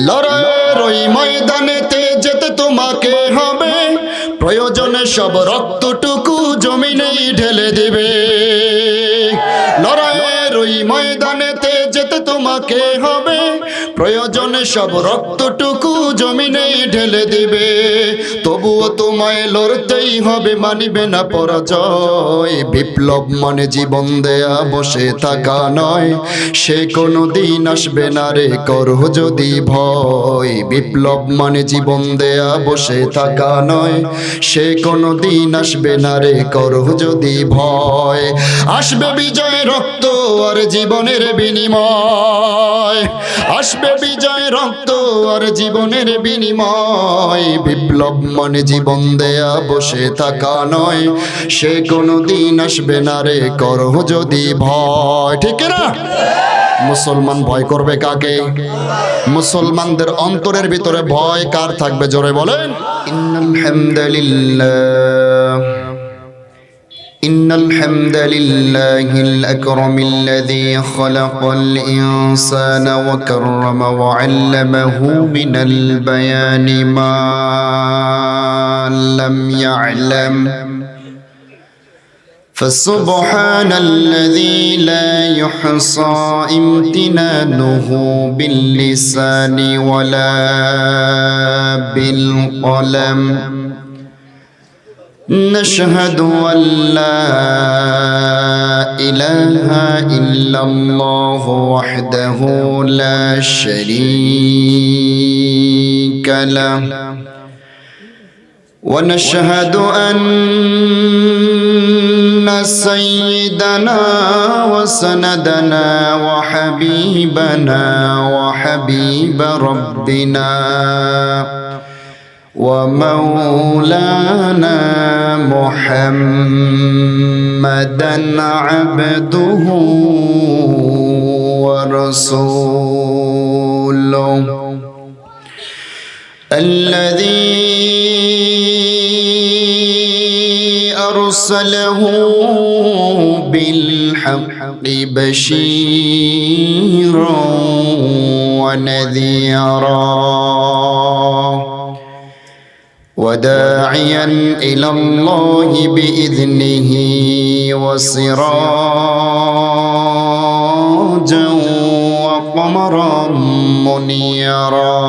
লড়াইয়ের ওই ময়দানেতে যেতে তোমাকে হবে, প্রয়োজনে সব রক্তটুকু জমিনেই ঢেলে দিবে। লড়াইয়ের ওই ময়দানেতে যেতে তোমাকে হবে, প্রয়োজনে সব রক্তটুকু জমিনেই ঢেলে দিবে। তবুও তোমায় লড়তেই হবে, মানিবে না পরাজয়। বিপ্লব মানে জীবন দেয়া, বসে থাকা নয়, সে কোনো দিন আসবে না রে করো যদি ভয়। বিপ্লব মানে জীবন দেয়া, বসে থাকা নয়, সে কোনো দিন আসবে না রে করো যদি ভয়। আসবে বিজয় রক্ত আর জীবনের বিনিময়, আসবে বিজয় রক্ত আর জীবনের বিনিময়। বিপ্লব মানে জীবন দেয়া, বসে থাকা নয়, সে কোনো দিন আসবে না রে করো যদি ভয়। ঠিক না? মুসলমান ভয় করবে কাকে? মুসলমানদের অন্তরের ভিতরে ভয় কার থাকবে জোরে বলেন? ইন্নাল হামদুলিল্লাহ إن الحمد لله الأكرم الذي خلق الإنسان وكرم وعلمه من البيان ما لم يعلم فسبحان الذي لا يحصى امتنانه باللسان ولا بالقلم نشهد أن لا إله إلا الله وحده لا شريك له ونشهد أن سيدنا وسندنا وحبيبنا وحبيب ربنا ومولانا محمدا عبده ورسوله الذي أرسله بالحق بشيرا ونذيرا وداعيا إلى الله بإذنه وسراجا وقمرا منيرا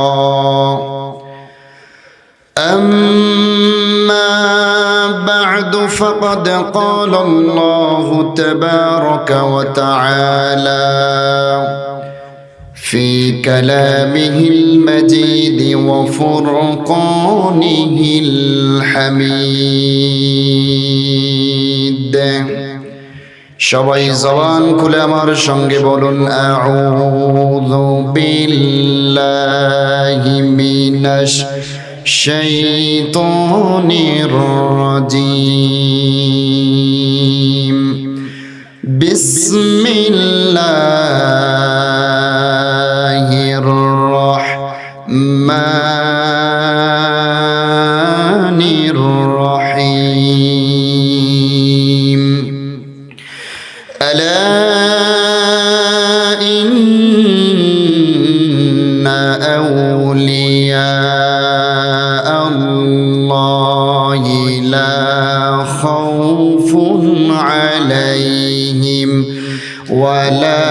أما بعد فقد قال الله تبارك وتعالى في كلامه المجيد وفرقانه الحميد সবাই জবান খুলে আমার সঙ্গে বলুন আউযু বিল্লাহি মিনাশ শাইতানির রাজীম বিসমিল্লাহির রহমানির রহিম আলা ইন্না আউলিয়া আল্লাহি লা খাউফুন আলাইহিম ওয়ালা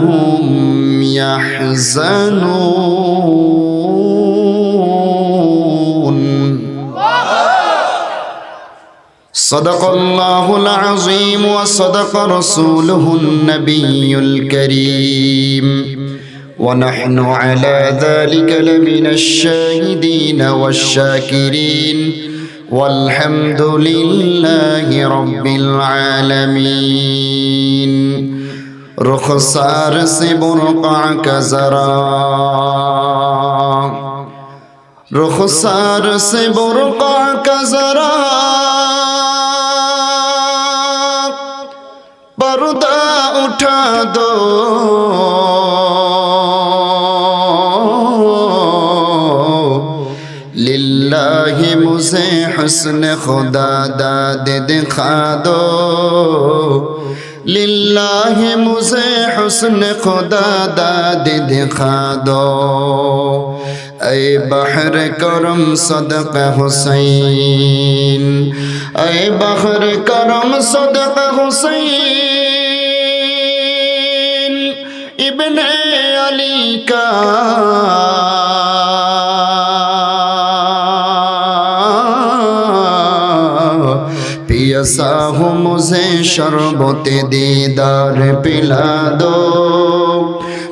হুম ইয়াহজানুন صدق الله العظيم وصدق رسوله النبي الكريم ونحن على ذلك لمن الشاهدين والشاكرين والحمد لله رب العالمين رخسار سے برقع کا ذرا رخسار سے برقع کا ذرا पर्दा उठा दो लिल्लाहि मुझे हुस्न खुदा दाद दिखा दो लिल्लाहि मुझे हुस्न खुदा दाद दिखा दो ऐ बहर करम सदक़ा हुसैन ऐ बहर करम सदक़ा हुसैन इब्ने अली का पियासा हूँ मुझे शरबत दीदार पिला दो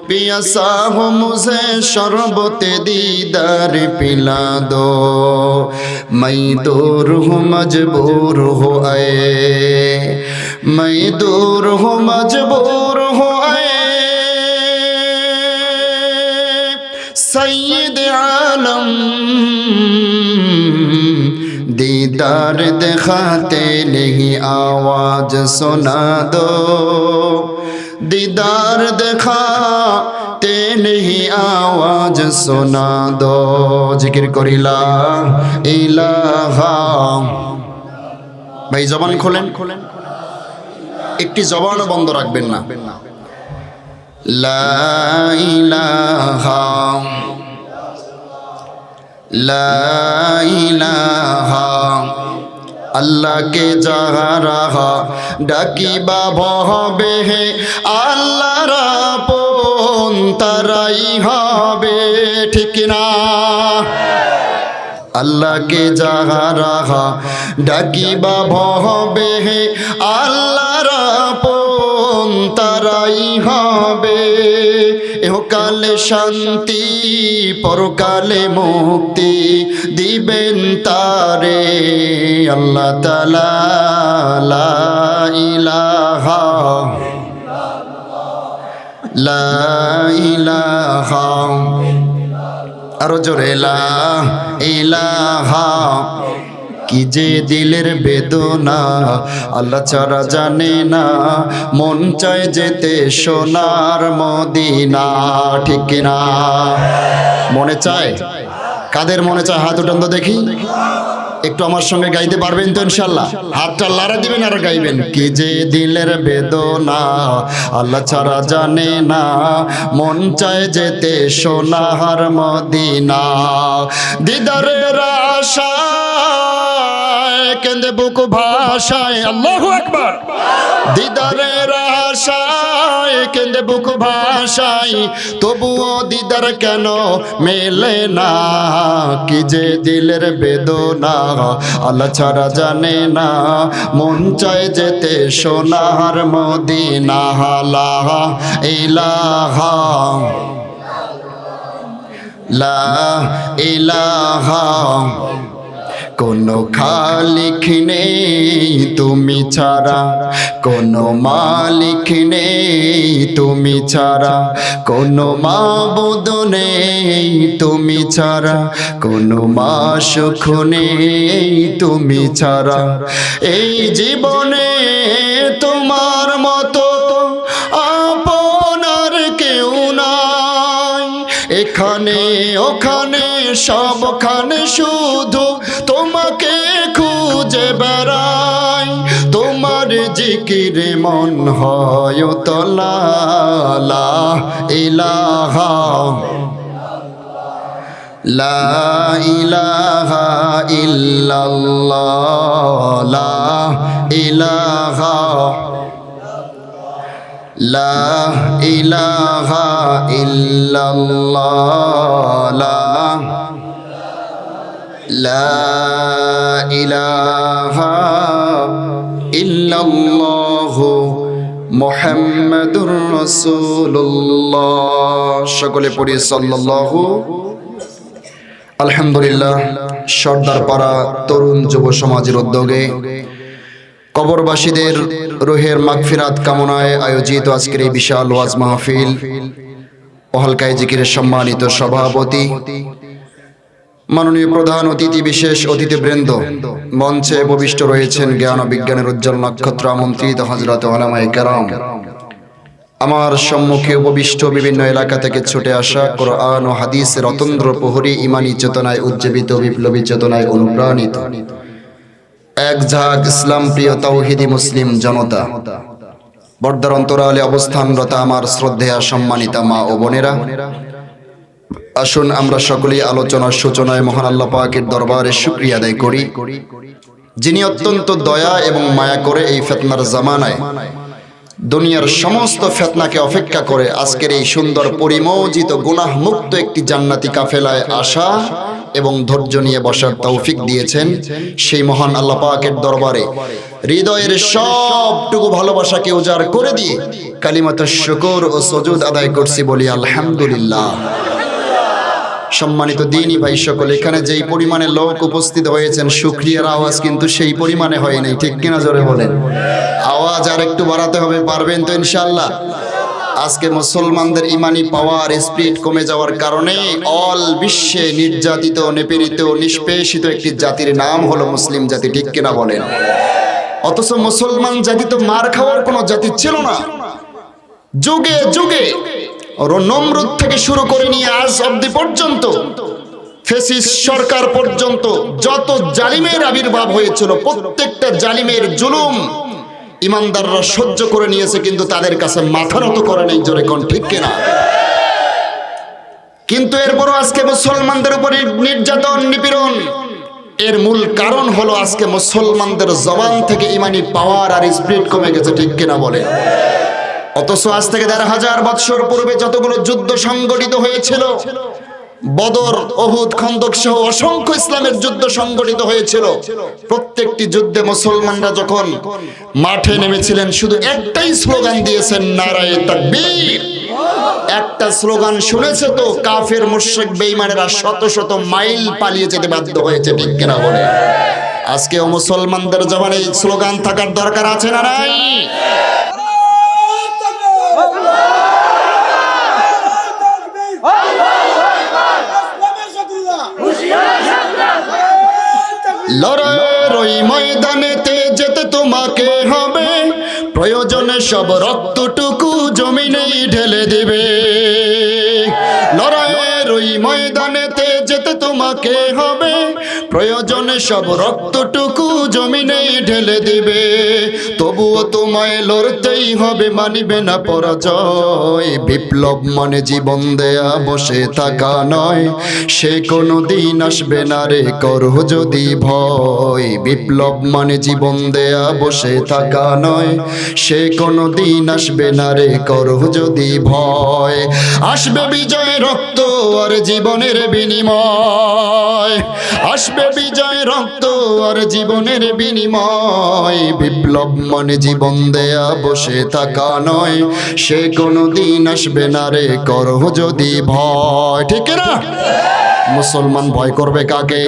पियासा हूँ मुझे शरबत दीदार पिला दो मैं दूर हूँ मजबूर हो आए मैं दूर हूँ मजबूर हो आए सैयद आलम दीदार दिखाते नहीं आवाज सुना दो दीदार दिखाते नहीं आवाज सुना दो जिक्र करी ला इलाहा भाई जबान खोलें একটি জবানও বন্ধ রাখবেন না লা ইলাহা লা ইলাহা अल्लाह के जहा रहा डाकी बाबे है अल्लाह रापोन तराई हबे ठीक ना अल्लाह के जहा रहा डाकी बाबे है अल्लाह रापोन तराई हबे इहकाले शांति परकाले मुक्ति दिबेन तारे अल्लाह ताला ला इलाहा ला इलाहा आरो जोरे ला इलाहा कि जे दिलेर बेदना अल्लाह चारा जाने ना मन चाय जेते सोनार मदीना ठीक ना मने चाय कादेर मने चाय हाथ उठान तो देखी একটু আমার সঙ্গে গাইতে পারবেন তো ইনশাআল্লাহ হাতটা লাড়া দিবেন আর গাইবেন কি যে দিলের বেদনা আল্লাহ ছাড়া জানে না মন চায় যেতে সোনার মদিনা দিদারের আশায় কেঁদে বুক ভাষায় আল্লাহু আকবার দিদারের আশায় কেঁদে বুক ভাষায় তবুও দিদার কেন মেলে না কি যে দিলের বেদনা আল্লাহ ছাড়া জানে না মন চায় যেতে সোনার মদিনা লা ইলাহা লা ইলাহা কোনো খালিক নেই তুমি ছাড়া কোনো মালিক নেই তুমি ছাড়া কোনো মাবুদ নেই তুমি ছাড়া কোনো মাশুক নেই তুমি ছাড়া এই জীবনে তোমার মতো আপনার কেউ নাই এখানে ওখানে সবখানে শুধু তোমাকে খুঁজে বেড়াই তোমার জিকিরে মন হয় তোলা লা ইলাহা লা ইলাহা ইল্লাল্লাহ লা ইলাহা লা ইলাহা ইল্লাল্লাহ লা ইলাহা ইল্লাল্লাহ মুহাম্মাদুর রাসূলুল্লাহ সকলে পড়ি সাল্লাল্লাহু আলহামদুলিল্লাহ সর্দারপাড়া তরুণ যুব সমাজের উদ্যোগে কবরবাসীদের রুহের মাগফিরাত কামনায় আয়োজিত আজকের এই বিশাল ওয়াজ মাহফিল ও হালকায়ে জিকিরের সম্মানিত সভাপতি মাননীয় প্রধান অতিথি বিশেষ অতিথিবৃন্দ মঞ্চে উপবিষ্ট রয়েছেন জ্ঞান ও বিজ্ঞানের উজ্জ্বল নক্ষত্র আমন্ত্রিত হযরত উলামায়ে কেরাম আমার সম্মুখে উপবিষ্ট বিভিন্ন এলাকা থেকে ছুটে আসা কোরআন ও হাদিসের অতন্দ্র প্রহরী ঈমানী চেতনায় উজ্জীবিত বিপ্লবী চেতনায় অনুপ্রাণিত এক ঝাঁক ইসলাম প্রিয় তাওহীদি মুসলিম জনতা পর্দার অন্তরালে অবস্থানরত আমার শ্রদ্ধেয়া সম্মানিতা মা ও বোনেরা, আসুন আমরা সকলেই আলোচনার সূচনায় মহান আল্লাহ পাকের দরবারে শুকরিয়া আদায় করি, যিনি অত্যন্ত দয়া এবং মায়া করে এই ফিতনার জামানায় দুনিয়ার সমস্ত ফিতনাকে অপেক্ষা করে আজকের এই সুন্দর পরিমোচিত গুনাহ মুক্ত একটি জান্নাতি কাফেলায় আসা এবং ধৈর্য নিয়ে বসার তৌফিক দিয়েছেন। সেই মহান আল্লাহ পাকের দরবারে হৃদয়ের সবটুকু ভালোবাসাকে উজাড় করে দিয়ে কালিমাতুশ শুকর ও সুজুদ আদায় করছি, বলি আলহামদুলিল্লাহ। সম্মানিত দ্বীনী ভাই সকল, এখানে যেই পরিমাণে লোক উপস্থিত হয়েছেন, শুকরিয়ার আওয়াজ কিন্তু সেই পরিমাণে হয় নাই, ঠিক কিনা জোরে বলেন? আওয়াজ আর একটু বাড়াতে হবে, পারবেন তো ইনশাআল্লাহ? আজকে মুসলমানদের ইমানি পাওয়ার স্পিরিট কমে যাওয়ার কারণে অল বিশ্বে নির্যাতিত, নিপীড়িত, নিষ্পেষিত একটি জাতির নাম হলো মুসলিম জাতি, ঠিক কিনা বলেন? অথচ মুসলমান জাতি তো মার খাওয়ার কোনো জাতি ছিল না। যুগে যুগে নমরুদ থেকে শুরু করে নিয়ে আজ অবধি পর্যন্ত, ফ্যাসিস্ট সরকার পর্যন্ত যত জালিমের আবির্ভাব হয়েছিল, প্রত্যেকটা জালিমের জুলুম ইমানদাররা সহ্য করে নিয়েছে, কিন্তু তাদের কাছে মাথা নত করে নেই, জোরে কোন ঠিক কিনা? কিন্তু এরপরও আজকে মুসলমানদের উপরে নির্যাতন, নিপীড়ন, এর মূল কারণ হলো আজকে মুসলমানদের জবান থেকে ইমানি পাওয়ার আর স্পিরিট কমে গেছে, ঠিক কিনা বলে? অথচ আজ থেকে ১,৫০০ বৎসর পূর্বে যতগুলো যুদ্ধ সংগঠিত হয়েছিল, বদর, উহুদ, খন্দক সহ অসংখ্য ইসলামের যুদ্ধ সংগঠিত হয়েছিল, প্রত্যেকটি যুদ্ধে মুসলমানরা যখন মাঠে নেমেছিলেন শুধু একটাই স্লোগান দিয়েছেন, নারায়ে তাকবীর। একটা স্লোগান শুনেছে তো কাফের, মুশরিক, বেঈমানেরা শত শত মাইল পালিয়ে যেতে বাধ্য হয়েছে, ঠিক কিনা বলে? আজকেও মুসলমানদের জবানে এই স্লোগান থাকার দরকার আছে না নাই? লড়াইয়ের ওই ময়দানেতে যেতে তোমাকে হবে, প্রয়োজনে সব রক্তটুকু জমিনেই ঢেলে দিবে। লড়াইয়ের ওই ময়দানেতে যেতে তোমাকে হবে, প্রয়োজনে সব রক্তটুকু জমিনেই ঢেলে দিবে। তবুও তোমায় লড়তেই হবে, মানিবে না পরাজয়। বিপ্লব মানে জীবন দেয়া, বসে থাকা নয়, সে কোনো দিন আসবে না রে, করো যদি ভয়। বিপ্লব মানে জীবন দেয়া, বসে থাকা নয়, সে কোনো দিন আসবে না রে, করো যদি ভয়। আসবে বিজয়, রক্ত আর জীবনের বিনিময়, আসবে বিজয়, রক্ত আর জীবনের বিনিময়। বিপ্লব মানে জীবন দেয়া, বসে থাকা নয়, সে কোনো দিন আসবে না রে, করো যদি ভয়। ঠিক না? মুসলমান ভয় করবে কাকে?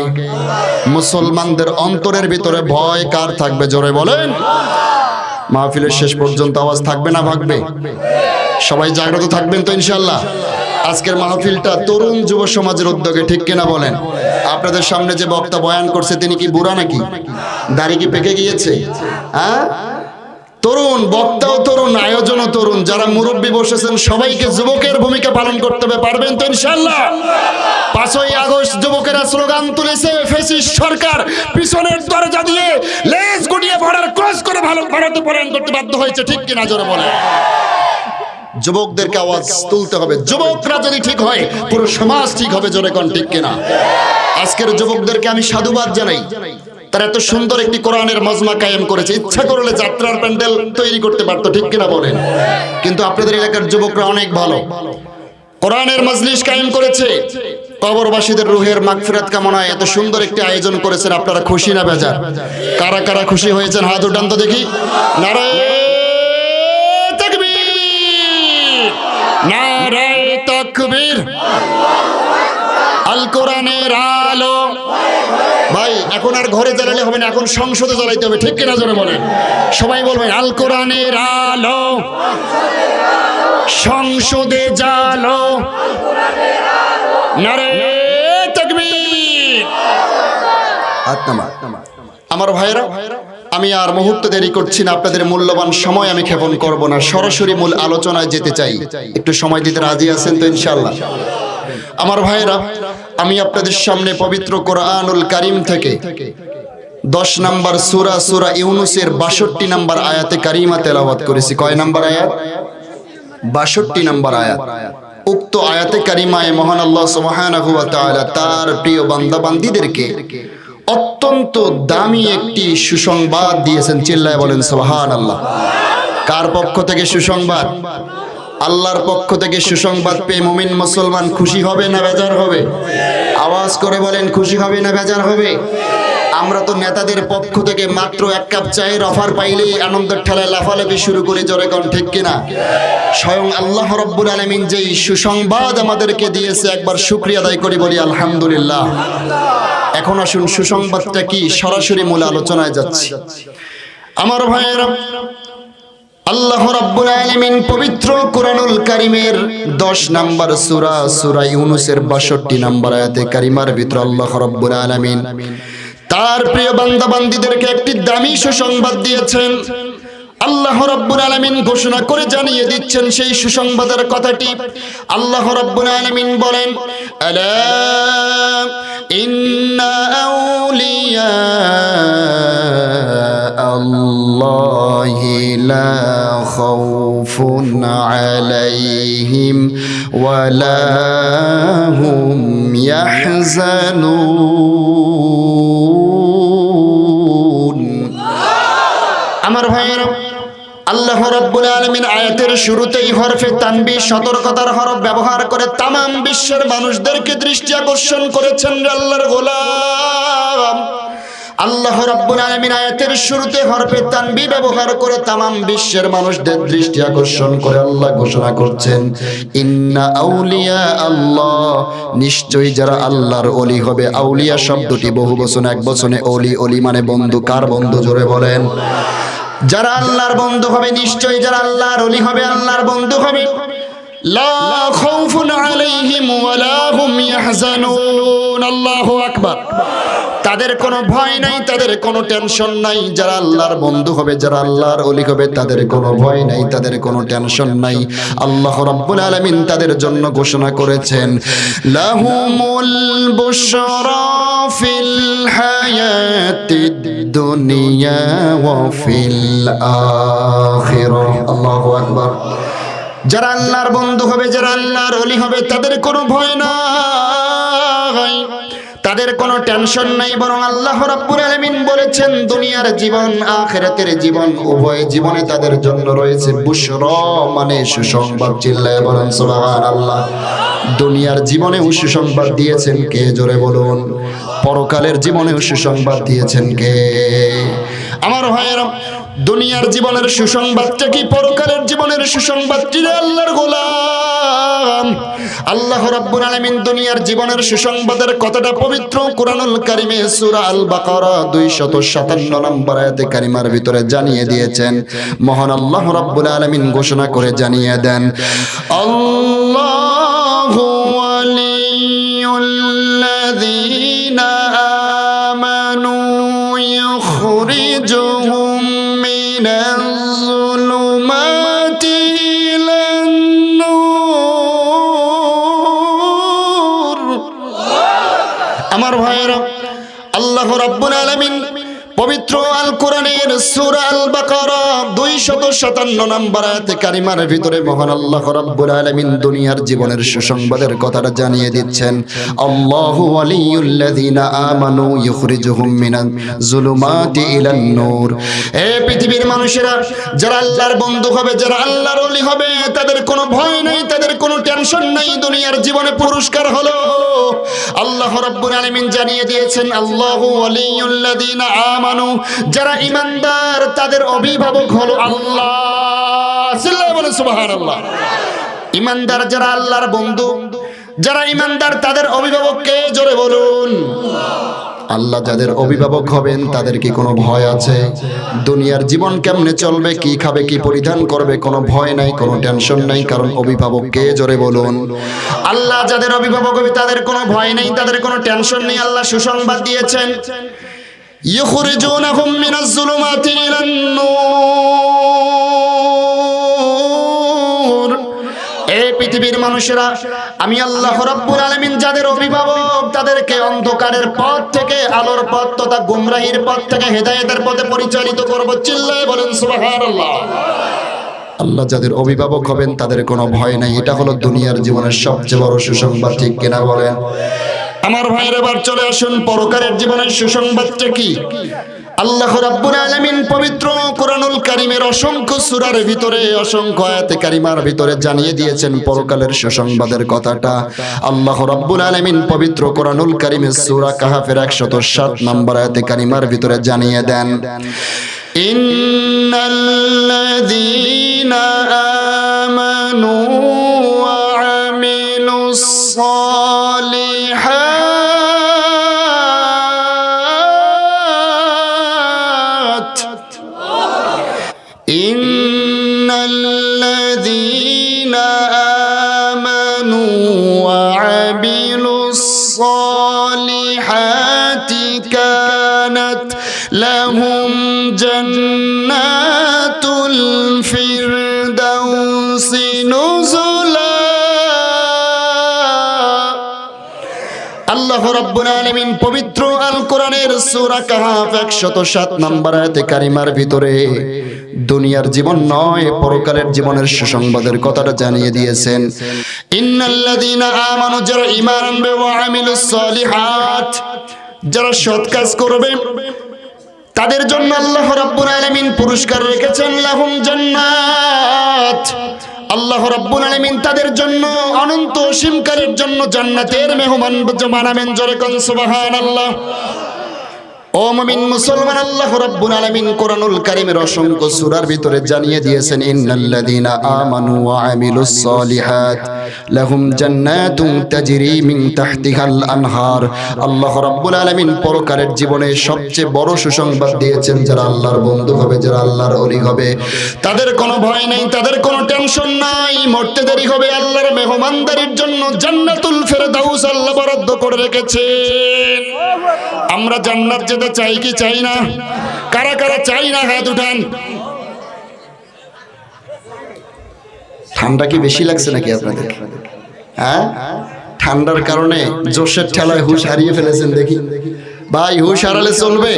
মুসলমানদের অন্তরের ভিতরে ভয় কার থাকবে, জোরে বলেন? মাহফিলের শেষ পর্যন্ত আওয়াজ থাকবে না ভাগবে? সবাই জাগ্রত থাকবেন তো ইনশাআল্লাহ? আজকের মাহফিলটা তরুণ যুব সমাজের উদ্যোগে, ঠিক কিনা বলেন? আপনাদের সামনে যে বক্তা বয়ান করছে তিনি কি বুড়া নাকি? দাড়ি কি পেকে গিয়েছে? হ্যাঁ, তরুণ বক্তাও তরুণ, আয়োজনও তরুণ। যারা মুরব্বী বসেছেন সবাইকে যুবকের ভূমিকা পালন করতে হবে, পারবেন তো ইনশাআল্লাহ? ৫ই আগস্ট যুবকেরা স্লোগান তুলেছে, ফ্যাসিস্ট সরকার পিছনের দরজা দিয়ে লেজ গুটিয়ে বর্ডার ক্রস করে ভারতে পলায়ন করতে বাধ্য হয়েছে, ঠিক কিনা জোরে বলে? যুবকদেরকে আওয়াজ তুলতে হবে। যুবকরা যদি ঠিক হয়, পুরো সমাজ ঠিক হবে, জোরে কোন ঠিক কিনা? আজকের যুবকদেরকে আমি সাধুবাদ জানাই, তারা এত সুন্দর একটি কোরআনের মজমা কায়েম করেছে। ইচ্ছা করলে যাত্রার প্যান্ডেল তৈরি করতে পারতো, ঠিক কিনা বলেন? কিন্তু আপনাদের এলাকার যুবকরা অনেক ভালো, কোরআনের মজলিস কায়েম করেছে। কবরবাসীদের রুহের মাগফিরাত কামনায় এত সুন্দর একটি আয়োজন করেছেন। আপনারা খুশি না বেজার? কারা কারা খুশি হয়েছেন হাত উঠান তো দেখি। নারায়ে তাকবীর, নারায়ে তাকবীর। আল কোরআনের আলো। ভাই এখন আর ঘরে জ্বালালে হবে না, এখন সংসদে জ্বালাইতে হবে, ঠিক কিনা জোরে বলেন? সবাই বলবেন আল কোরআনের আলো, সংসদে জ্বালো। নারায়ে তাকবীর। হাত নামা। আমার ভাইরা, আমি আর মুহূর্ত দেরি করছি না, আপনাদের মূল্যবান সময় আমি ক্ষেপণ করব না, সরাসরি মূল আলোচনায় যেতে চাই। একটু সময় দিতে রাজি আছেন তো ইনশাআল্লাহ? আমার ভাইরা, আমি আপনাদের সামনে পবিত্র কোরআনুল কারীম থেকে 10 নম্বর সূরা সূরা ইউনূসের 62 নম্বর আয়াতে কারিমা তেলাওয়াত করেছি। কয় নম্বর আয়াত? 62 নম্বর আয়াত। উক্ত আয়াতে কারিমায় মহান আল্লাহ সুবহানাহু ওয়া তাআলা তার প্রিয় বান্দা বান্দীদেরকে অত্যন্ত দামি একটি সুসংবাদ দিয়েছেন। চিল্লায় বলেন সুবহানাল্লাহ। কার পক্ষ থেকে সুসংবাদ? আল্লাহর পক্ষ থেকে সুসংবাদ পেয়ে মুমিন মুসলমান খুশি হবে না বেজার হবে? আওয়াজ করে বলেন, খুশি হবে না বেজার হবে? আমরা তো নেতাদের পক্ষ থেকে মাত্র 1 কাপ চায়ের অফার পাইলেই আনন্দের ঠেলায় লাফালাফি শুরু করি, জোরে কোন ঠিক কিনা? স্বয়ং আল্লাহ রাব্বুল আলামিন যেই সুসংবাদ আমাদেরকে দিয়েছে একবার শুকরিয়া আদায় করি, বলি আলহামদুলিল্লাহ। এখন আসুন সুসংবাদটা কি, সরাসরি মূল আলোচনায় যাচ্ছি। আমার ভাইয়েরা, আল্লাহ রাব্বুল আলামিন পবিত্র কোরআনুল কারীমের 10 নম্বর সূরা সূরা ইউনূসের 62 নম্বর আয়াতে কারিমার ভিতর আল্লাহ রাব্বুল আলামিন তার প্রিয় বান্দা বান্দীদেরকে একটি দামি সুসংবাদ দিয়েছেন। আল্লাহ রাব্বুল আলামিন ঘোষণা করে জানিয়ে দিচ্ছেন সেই সুসংবাদের কথাটি। আল্লাহ রাব্বুল আলামিন বলেন, আলা ইন্না আউলিয়া আল্লাহি লা খাউফুন আলাইহিম ওয়া লা হুম ইয়াহজানুন। আমার ভাইয়েরা, আল্লাহ রাব্বুল আলামিন আয়াতের শুরুতেই হরফে তানবীহ সতর্কতার হরফ ব্যবহার করে তাম বিশ্বের মানুষদেরকে দৃষ্টি আকর্ষণ করেছেন। আল্লাহর গোলাম আল্লাহ রাব্বুল আলামিন আয়াতের শুরুতে হরফে তানবীহ ব্যবহার করে তাম বিশ্বের মানুষদের দৃষ্টি আকর্ষণ করে আল্লাহ ঘোষণা করছেন, ইন্না আউলিয়া আল্লাহ, নিশ্চয়ই যারা আল্লাহর ওলি হবে। আউলিয়া শব্দটি বহুবচন, একবচনে ওলি। ওলি মানে বন্ধু। কার বন্ধু? জোরে বলেন। যারা আল্লাহর বন্ধু হবে, নিশ্চয়ই যারা আল্লাহর ওলি হবে, আল্লাহর বন্ধু হবে, লা খাউফুন আলাইহিম ওয়া লা হুম ইয়াহজানুন। আল্লাহু আকবার। তাদের কোনো ভয় নাই, তাদের কোনো টেনশন নাই। যারা আল্লাহর বন্ধু হবে, যারা আল্লাহর ওলি হবে, তাদের কোনো ভয় নাই, তাদের কোনো টেনশন নাই। আল্লাহ রাব্বুল আলামিন তাদের জন্য ঘোষণা করেছেন, লাহুমুল বুশরা ফিল হায়াতিদ দুনিয়া ওয়া ফিল আখিরাহ। আল্লাহু আকবার। যারা আল্লাহর বন্ধু হবে, যারা আল্লাহর ওলি হবে, তাদের কোনো ভয় নাই, তাদের কোনো টেনশন নাই। বরং আল্লাহ রাব্বুল আলামিন বলেছেন, দুনিয়ার জীবন আখিরাতের জীবন উভয় জীবনে তাদের জন্য রয়েছে বুশরা, মানে সুসংবাদ। চিল্লায় বলেন সুবহানাল্লাহ। দুনিয়ার জীবনেও সুসংবাদ দিয়েছেন কে? জোরে বলুন। পরকালের জীবনেও সুসংবাদ দিয়েছেন কে? আমার ভাইয়েরা, দুনিয়ার জীবনের সুসংবাদটা কি, পরকালের জীবনের সুসংবাদটি আল্লাহর গোলাম। আল্লাহ রাব্বুল আলামিন দুনিয়ার জীবনের সুসংবাদের কথাটা পবিত্র কোরআনুল কারীমে সূরা আল বাকারা 257 নম্বর আয়াতে কারিমার ভিতরে জানিয়ে দিয়েছেন। মহান আল্লাহ রাব্বুল আলামিন ঘোষণা করে জানিয়ে দেন, আল্লাহু ওয়ালিয়ুল্লাযীনা আমানু ইখরিজুহুম মিনাজ-যুলুমাতি ইলান-নূর। আমার ভাইয়েরা, আল্লাহ রাব্বুল আলামিন পবিত্র আল কোরআনের সূরা আল বাকারা 257 নম্বর আয়াতে কারিমার ভিতরে মহান আল্লাহ রাব্বুল আলামিন দুনিয়ার জীবনের সুসংবাদের কথাটা জানিয়ে দিচ্ছেন। আল্লাহু ওয়ালিয়ুল্লাযীনা আমানু ইখরিজুহুম মিনাজ যুলুমাতি ইলান নূর। এ পৃথিবীর মানুষেরা, যারা আল্লাহর বন্ধু হবে, যারা আল্লাহর ওলি হবে, তাদের কোনো ভয় নাই, তাদের কোনো টেনশন নাই। দুনিয়ার জীবনে পুরস্কার হলো, আল্লাহ রাব্বুল আলামিন জানিয়ে দিয়েছেন, আল্লাহু ওয়ালিয়ুল্লাযীনা আমানু, যারা ঈমানদার তাদের অভিভাবক হলো আল্লাহ। সিল্লাল্লাহু আলাইহি সুবহানাল্লাহ। ঈমানদার যারা আল্লাহর বন্ধু, যারা ঈমানদার তাদের অভিভাবক কে? জোরে বলুন। আল্লাহ যাদের অভিভাবক হবেন তাদের কি কোনো ভয় আছে? দুনিয়ার জীবন কেমনে চলবে, কি খাবে, কি পরিধান করবে, কোনো ভয় নাই, কোনো টেনশন নাই, কারণ অভিভাবক কে? জোরে বলুন। আল্লাহ যাদের অভিভাবক হবে তাদের কোনো ভয় নেই, তাদের কোনো টেনশন নেই। আল্লাহ সুসংবাদ দিয়েছেন, ইখরিজুনাহুম মিনাজ-যুলুমাতি ইলান-নূর। এই পৃথিবীর মানুষেরা, আমি আল্লাহ রাব্বুল আলামিন যাদের অভিভাবক তাদেরকে অন্ধকারের পথ থেকে আলোর পথ তথা গুমরাহির পথ থেকে হেদায়েতের পথে পরিচালিত করব। চিল্লায়ে বলেন সুবহানাল্লাহ। আল্লাহ যাদের অভিভাবক হবেন তাদের কোনো ভয় নাই। এটা হলো দুনিয়ার জীবনের সবচেয়ে বড় সুসংবাদ, ঠিক কিনা বলেন? আমার ভাইয়ের এবার চলে আসুন পরকালের জীবনের সুসংবাদটা কি। আল্লাহ রাব্বুল আলামিন পবিত্র কোরআনুল কারীমের অসংখ্য সূরার ভিতরে, অসংখ্য আয়াতে কারিমার ভিতরে জানিয়ে দিয়েছেন পরকালের সুসংবাদের কথাটা। আল্লাহ রাব্বুল আলামিন পবিত্র কোরআনুল কারীমের সূরা কাহাফের 107 নম্বর আয়াতে কারিমার ভিতরে জানিয়ে দেন, ইন্নাল্লাযীনা আমানু ওয়া আমিলুস সালিহাত, ইন্নাল্লাযীনা আমানু ওয়া আমিলুস সালিহাতি কানাত লাহুম জান্নাতুল ফিরদাউসি নুজুলা। আল্লাহ রাব্বুল আলামিন পবিত্র আল কোরআনের সূরা কাহাফ 107 নম্বর আয়াতে কারিমার ভিতরে দুনিয়ার জীবন নয় পরকালের জীবনের সুসংবাদের কথাটা জানিয়ে দিয়েছেন। ইন্নাল্লাযীনা আমানু, যারা ঈমান আনবে, ওয়া আমিলুস সালিহাত, যারা সৎ কাজ করবে, তাদের জন্য আল্লাহ রাব্বুল আলামিন পুরস্কার রেখেছেন লাহুম জান্নাত। আল্লাহ রাব্বুল আলামিন তাদের জন্য অনন্ত অসীমকালের জন্য জান্নাতের মেহমান বানাবেন। জোরে কোন সুবহানাল্লাহ। ও মুমিন মুসলমান, আল্লাহ রাব্বুল আলামিন কোরআনুল কারীমের অসংখ্য সূরার ভিতরে জানিয়ে দিয়েছেন, ইন্নাল্লাযীনা আমানু ওয়া আমিলুস সালিহাত লাহুম জান্নাতুন তাজরি মিন তাহতিহাল আনহার। আল্লাহ রাব্বুল আলামিন পরকালের জীবনে সবচেয়ে বড় সুসংবাদ দিয়েছেন, যারা আল্লাহর বন্ধু হবে, যারা আল্লাহর ওলি হবে, তাদের কোনো ভয় নেই, তাদের কোনো টেনশন নাই। মরতে দেরি হবে, আল্লাহর মেহমানদারির জন্য জান্নাতুল ফেরদাউস আল্লাহ বরাদ্দ করে রেখেছেন। আমরা জান্নাত যেতে চাই কি চাই না? কারা কারা চাই না হাত উঠান। ঠান্ডা কি বেশি লাগছে নাকি আপনাদের? হ্যাঁ, ঠান্ডার কারণে জোশের ঠেলায় হুঁশ হারিয়ে ফেলেছেন দেখি। ভাই হুঁশ হারালে চলবে?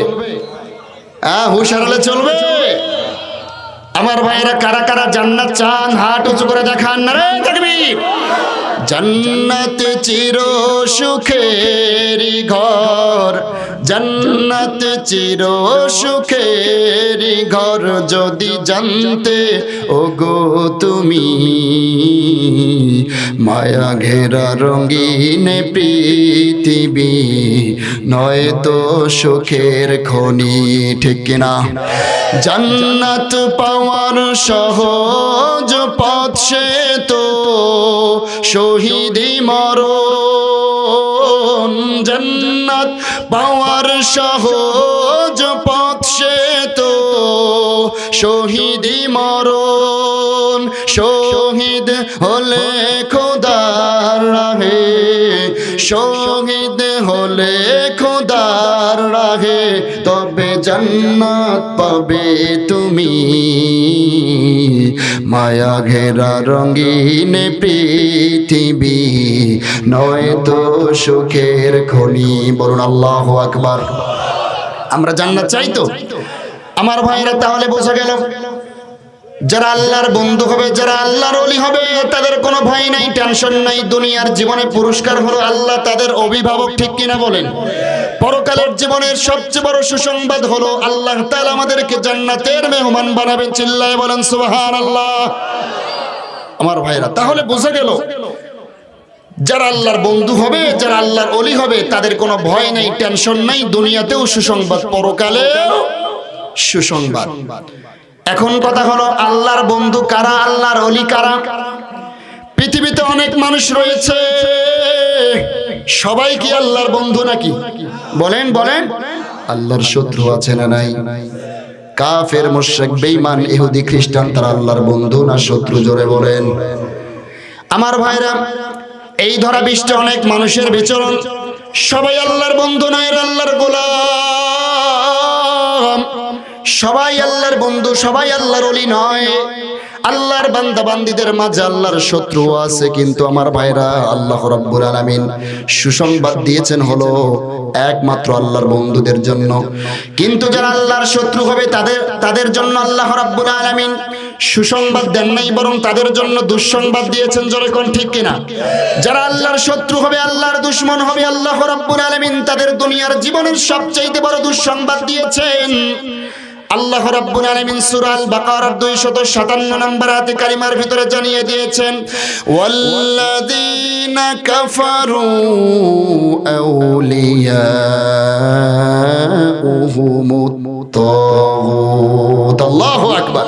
হ্যাঁ, হুঁশ হারালে চলবে? আমার ভাইয়েরা কারা কারা জান্নাত চান হাত উঁচু করে দেখান না রে তাকবীর। জান্নাত চির সুখেরি ঘর, জান্নাত চির সুখেরি ঘর, যদি জানতে ওগো তুমি মায়া ঘেরা রঙিন পৃথিবী নয় তো সুখের খনি, ঠিক কিনা? জান্নাত পাওয়ার সহজ পথ সে তো শহীদি মরণ। জান্নাত পাওয়ার সহজ পথ সে তো শহীদি মরণ। শহীদ হলে খোদার রাহে, শহীদ হলে খোদার রাহে, তবে জান্নাত পাবে তুমি মায়া ঘেরা রঙিন পৃথিবী নয় তো সুখের খনি। বলুন আল্লাহু আকবার। আমরা জান্নাত চাই তো আমার ভাইরা, তাহলে বোঝা গেল যারা আল্লাহর বন্ধু হবে, যারা আল্লাহর ওলি হবে, তাদের কোনো ভয় নাই, টেনশন নাই। দুনিয়ার জীবনে পুরস্কার হলো আল্লাহ তাদের অভিভাবক, ঠিক কিনা বলেন? পরকালের জীবনের সবচেয়ে বড় সুসংবাদ হলো আল্লাহ তাআলা আমাদেরকে জান্নাতের মেহমান বানাবেন। চিল্লায়ে বলেন সুবহানাল্লাহ। আমার ভাইরা, তাহলে বোঝা গেল যারা আল্লাহর বন্ধু হবে, যারা আল্লাহর ওলি হবে, তাদের কোনো ভয় নাই, টেনশন নাই। দুনিয়াতেও সুসংবাদ, পরকালেও সুসংবাদ। এখন কথা হলো আল্লাহর বন্ধু কারা, আল্লাহর ওলি কারা? পৃথিবীতে অনেক মানুষ রয়েছে, সবাই কি আল্লাহর বন্ধু নাকি? বলেন বলেন। আল্লাহর শত্রু আছে না নাই? কাফের, মুশরিক, বেঈমান, ইহুদি, খ্রিস্টান, তারা আল্লাহর বন্ধু না শত্রু? জোরে বলেন। আমার ভাইরা, এই ধরা বিশ্বে অনেক মানুষের বিচরণ, সবাই আল্লাহর বন্ধু নয়, আল্লাহর গোলাম। সবাই আল্লাহর বন্ধু, সবাই আল্লাহর ওলি নয়। আল্লাহর বান্দা বান্দীদের মাঝে আল্লাহর শত্রু আছে, কিন্তু আমার ভাইরা আল্লাহ রাব্বুল আলামিন সুসংবাদ দিয়েছেন হলো একমাত্র আল্লাহর বন্ধুদের জন্য। কিন্তু যারা আল্লাহর শত্রু হবে তাদের জন্য আল্লাহ রাব্বুল আলামিন সুসংবাদ দেন নাই, বরং তাদের জন্য দুঃসংবাদ দিয়েছেন। জোরে কোন ঠিক কিনা? যারা আল্লাহর শত্রু হবে, আল্লাহর দুশমন হবে, আল্লাহ রাব্বুল আলামিন তাদের দুনিয়ার জীবনের সবচেয়ে বড় দুঃসংবাদ দিয়েছেন। আল্লাহ রাব্বুল আলামিন সূরা আল বাকারার 257 নম্বর আয়াতে কারিমার ভিতরে জানিয়ে দিয়েছেন, ওয়াল্লাযীনা কাফারু আউলিয়াউহুমুত তাগুত। আল্লাহু আকবার।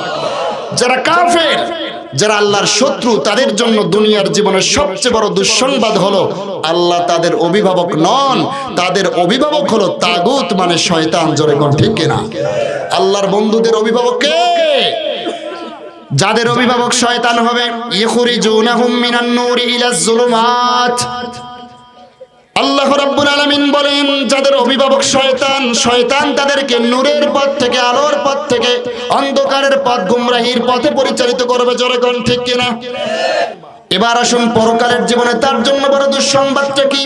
যারা কাফের, যারা আল্লাহর শত্রু, তাদের জন্য দুনিয়ার জীবনের সবচেয়ে বড় দুঃসংবাদ হলো আল্লাহ তাদের অভিভাবক নন, তাদের অভিভাবক হলো তাগুত মানে শয়তান। জোরে কোন ঠিক কিনা? আল্লাহর বন্ধুদের অভিভাবক কে? যাদের অভিভাবক শয়তান হবে। ইখরিজুনাহুম মিনান নূরি ইলাজ যুলুমাত। আল্লাহ রাব্বুল আলামিন বলেন, যাদের অভিভাবক শয়তান, শয়তান তাদেরকে নূরের পথ থেকে, আলোর পথ থেকে অন্ধকারের পথ, গুমরাহির পথে পরিচালিত করবে। জোরে কোন ঠিক কিনা? এবার আসুন পরকালের জীবনে তার জন্য বড় দুঃসংবাদটা কি?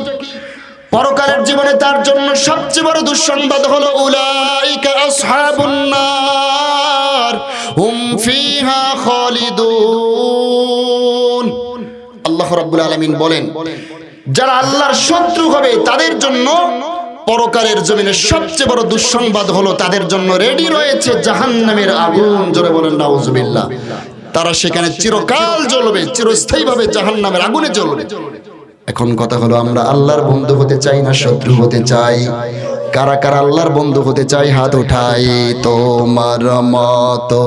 পরকালের জীবনে তার জন্য সবচেয়ে বড় দুঃসংবাদ হলো উলাইকা আসহাবুন নার হুম ফিহা খালিদুন। আল্লাহ রাব্বুল আলামিন বলেন, যারা আল্লাহর শত্রু হবে তাদের জন্য পরকালের জমিনে সবচেয়ে বড় দুঃসংবাদ হলো তাদের জন্য রেডি রয়েছে জাহান্নামের আগুন। জোরে বলেন নাউজুবিল্লাহ। তারা সেখানে চিরকাল জ্বলবে, চিরস্থায়ীভাবে জাহান্নামের আগুনে জ্বলবে। এখন কথা হলো, আমরা আল্লাহর বন্ধু হতে চাই না শত্রু হতে চাই? কারা কারা আল্লাহর বন্ধু হতে চাই? হাত উঠাই। তোমার মতো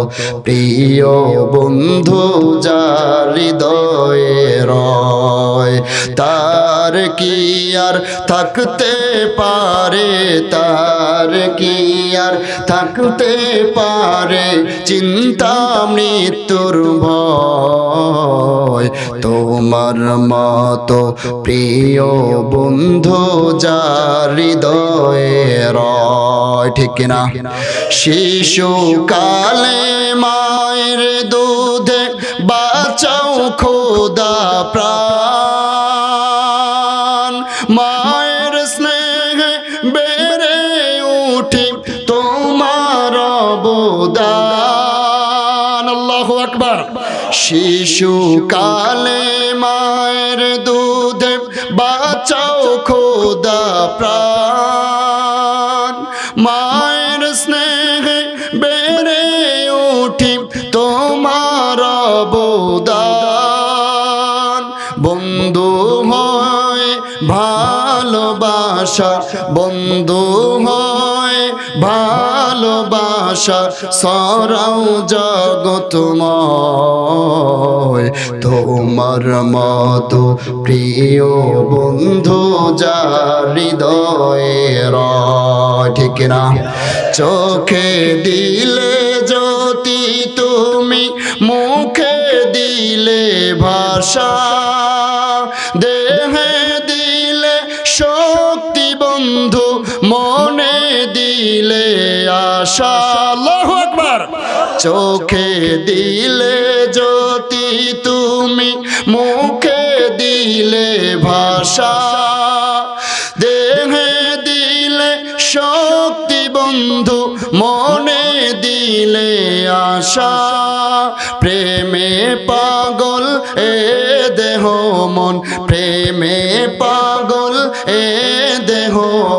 প্রিয় বন্ধু যার হৃদয়ে রয়, তার কি আর থাকতে পারে, তার কি আর থাকতে পারে চিন্তা মৃত্যুর ভয়। তোমার মতো প্রিয় বন্ধু যার হৃদয়ে রয়। ঠিক কিনা? শিশুকালে মায়ের দুধে বাঁচাও খোদা প্রাণ, মায়ের স্নেহে বেড়ে উঠি তোমার অবদান। আল্লাহু আকবার। শিশুকালে মায়ের দুধে বাঁচাও খোদা প্রাণ, মায়ের স্নেহে বেড়ে উঠি তোমার অবদান। বন্ধু হয় ভালোবাসা, বন্ধু হয় ভালোবাসা, সরাও জগতময়। তোমার মতো প্রিয় বন্ধু যার হৃদয়ে রয়। ঠিক না? চোখে দিলে জ্যোতি তুমি, মুখে দিলে ভাষা, দেহে দিলে শক্তি বন্ধু, মনে দিলে আশা। আল্লাহু আকবার। চোখে দিলে জ্যোতি তুমি, মুখে দিলে ভাষা, দেহে দিলে শক্তি বন্ধু, মনে দিলে আশা। প্রেমে পাগল এ দেহ মন, প্রেমে পাগল এ দেহ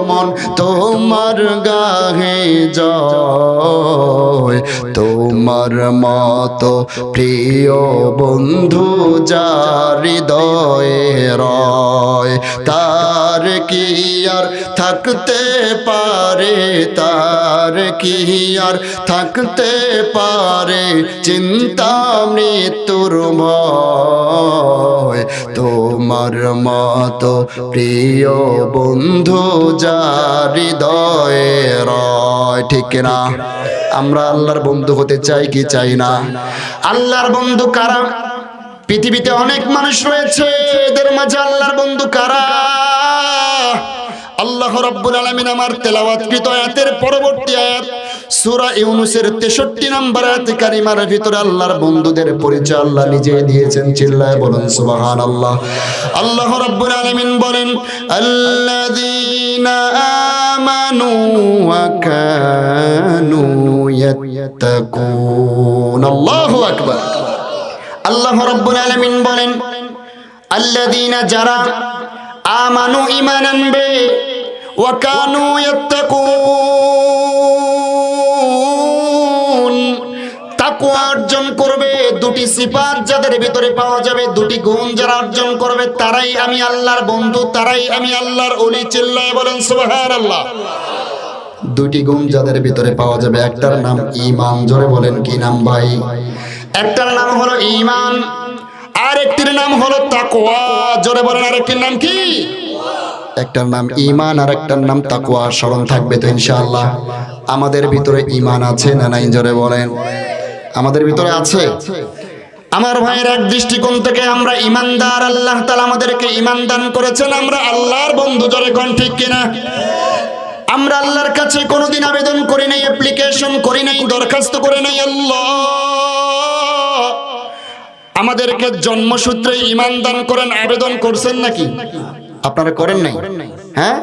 মন, তোমার গাহে জয়। তোমার মতো প্রিয় বন্ধু যার হৃদয়ে রয়, তার কি আর থাকতে পারে, তার কি আর থাকতে পারে চিন্তা মৃত্যুর ভয়। তোমার মতো প্রিয় বন্ধু যার হৃদয়ে রয়। ঠিক না? আমরা আল্লাহর বন্ধু হতে চাই কি চাই না? আল্লাহর বন্ধু কারা? পৃথিবীতে অনেক মানুষ রয়েছে, এদের মাঝে আল্লাহর বন্ধু কারা? আল্লাহ রাব্বুল আলামিন আমার তেলাওয়াতকৃত আয়াতের পরবর্তী আয়াত সূরা ইউনূসের 63 নম্বর আয়াত কারিমার ভিতরে আল্লাহর বন্ধুদের পরিচয় আল্লাহ নিজে দিয়েছেন। চিল্লায় বলুন সুবহানাল্লাহ। আল্লাহ রাব্বুল আলামিন বলেন, আল্লাযীনা আমানু ওয়া কানু ইয়াত্তাকুন। আল্লাহু আকবার। আল্লাহ রাব্বুল আলামিন বলেন, আল্লাযীনা যারা আমানু ঈমান আনবে, ওয়া কানু ইয়াত্তাকুন তাকওয়া অর্জন করবে। দুটি সিফাত যাদের ভিতরে পাওয়া যাবে, দুটি গুণ যারা অর্জন করবে, তারাই আমি আল্লাহর বন্ধু, তারাই আমি আল্লাহর ওলি। চিল্লায় বলেন সুবহানাল্লাহ। দুটি গুণ যাদের ভিতরে পাওয়া যাবে, একটার নাম ঈমান। জোরে বলেন কি নাম ভাই? একটার নাম হলো ঈমান, আর একটির নাম হলো তাকওয়া। জোরে বলেন আরেকটির নাম কি? একটার নাম ঈমান আর একটার নাম তাকওয়া। স্মরণ থাকবে তো ইনশাআল্লাহ? আমাদের ভিতরে ঈমান আছে না নাই? জোরে বলেন। আমাদের ভিতরে আছে। আমার ভাইয়ের এক দৃষ্টিকোণ থেকে আমরা ঈমানদার। আল্লাহ তাআলা আমাদেরকে ঈমান দান করেছেন, আমরা আল্লাহর বন্ধু। জোরে কোন ঠিক কিনা? আমরা আল্লাহর কাছে কোনোদিন আবেদন করি নাই, অ্যাপ্লিকেশন করি নাই, দরখাস্ত করে নাই, আল্লাহ আমাদেরকে জন্মসূত্রে ঈমান দান করেন। আবেদন করছেন নাকি? আপনারা করেন নাই? হ্যাঁ,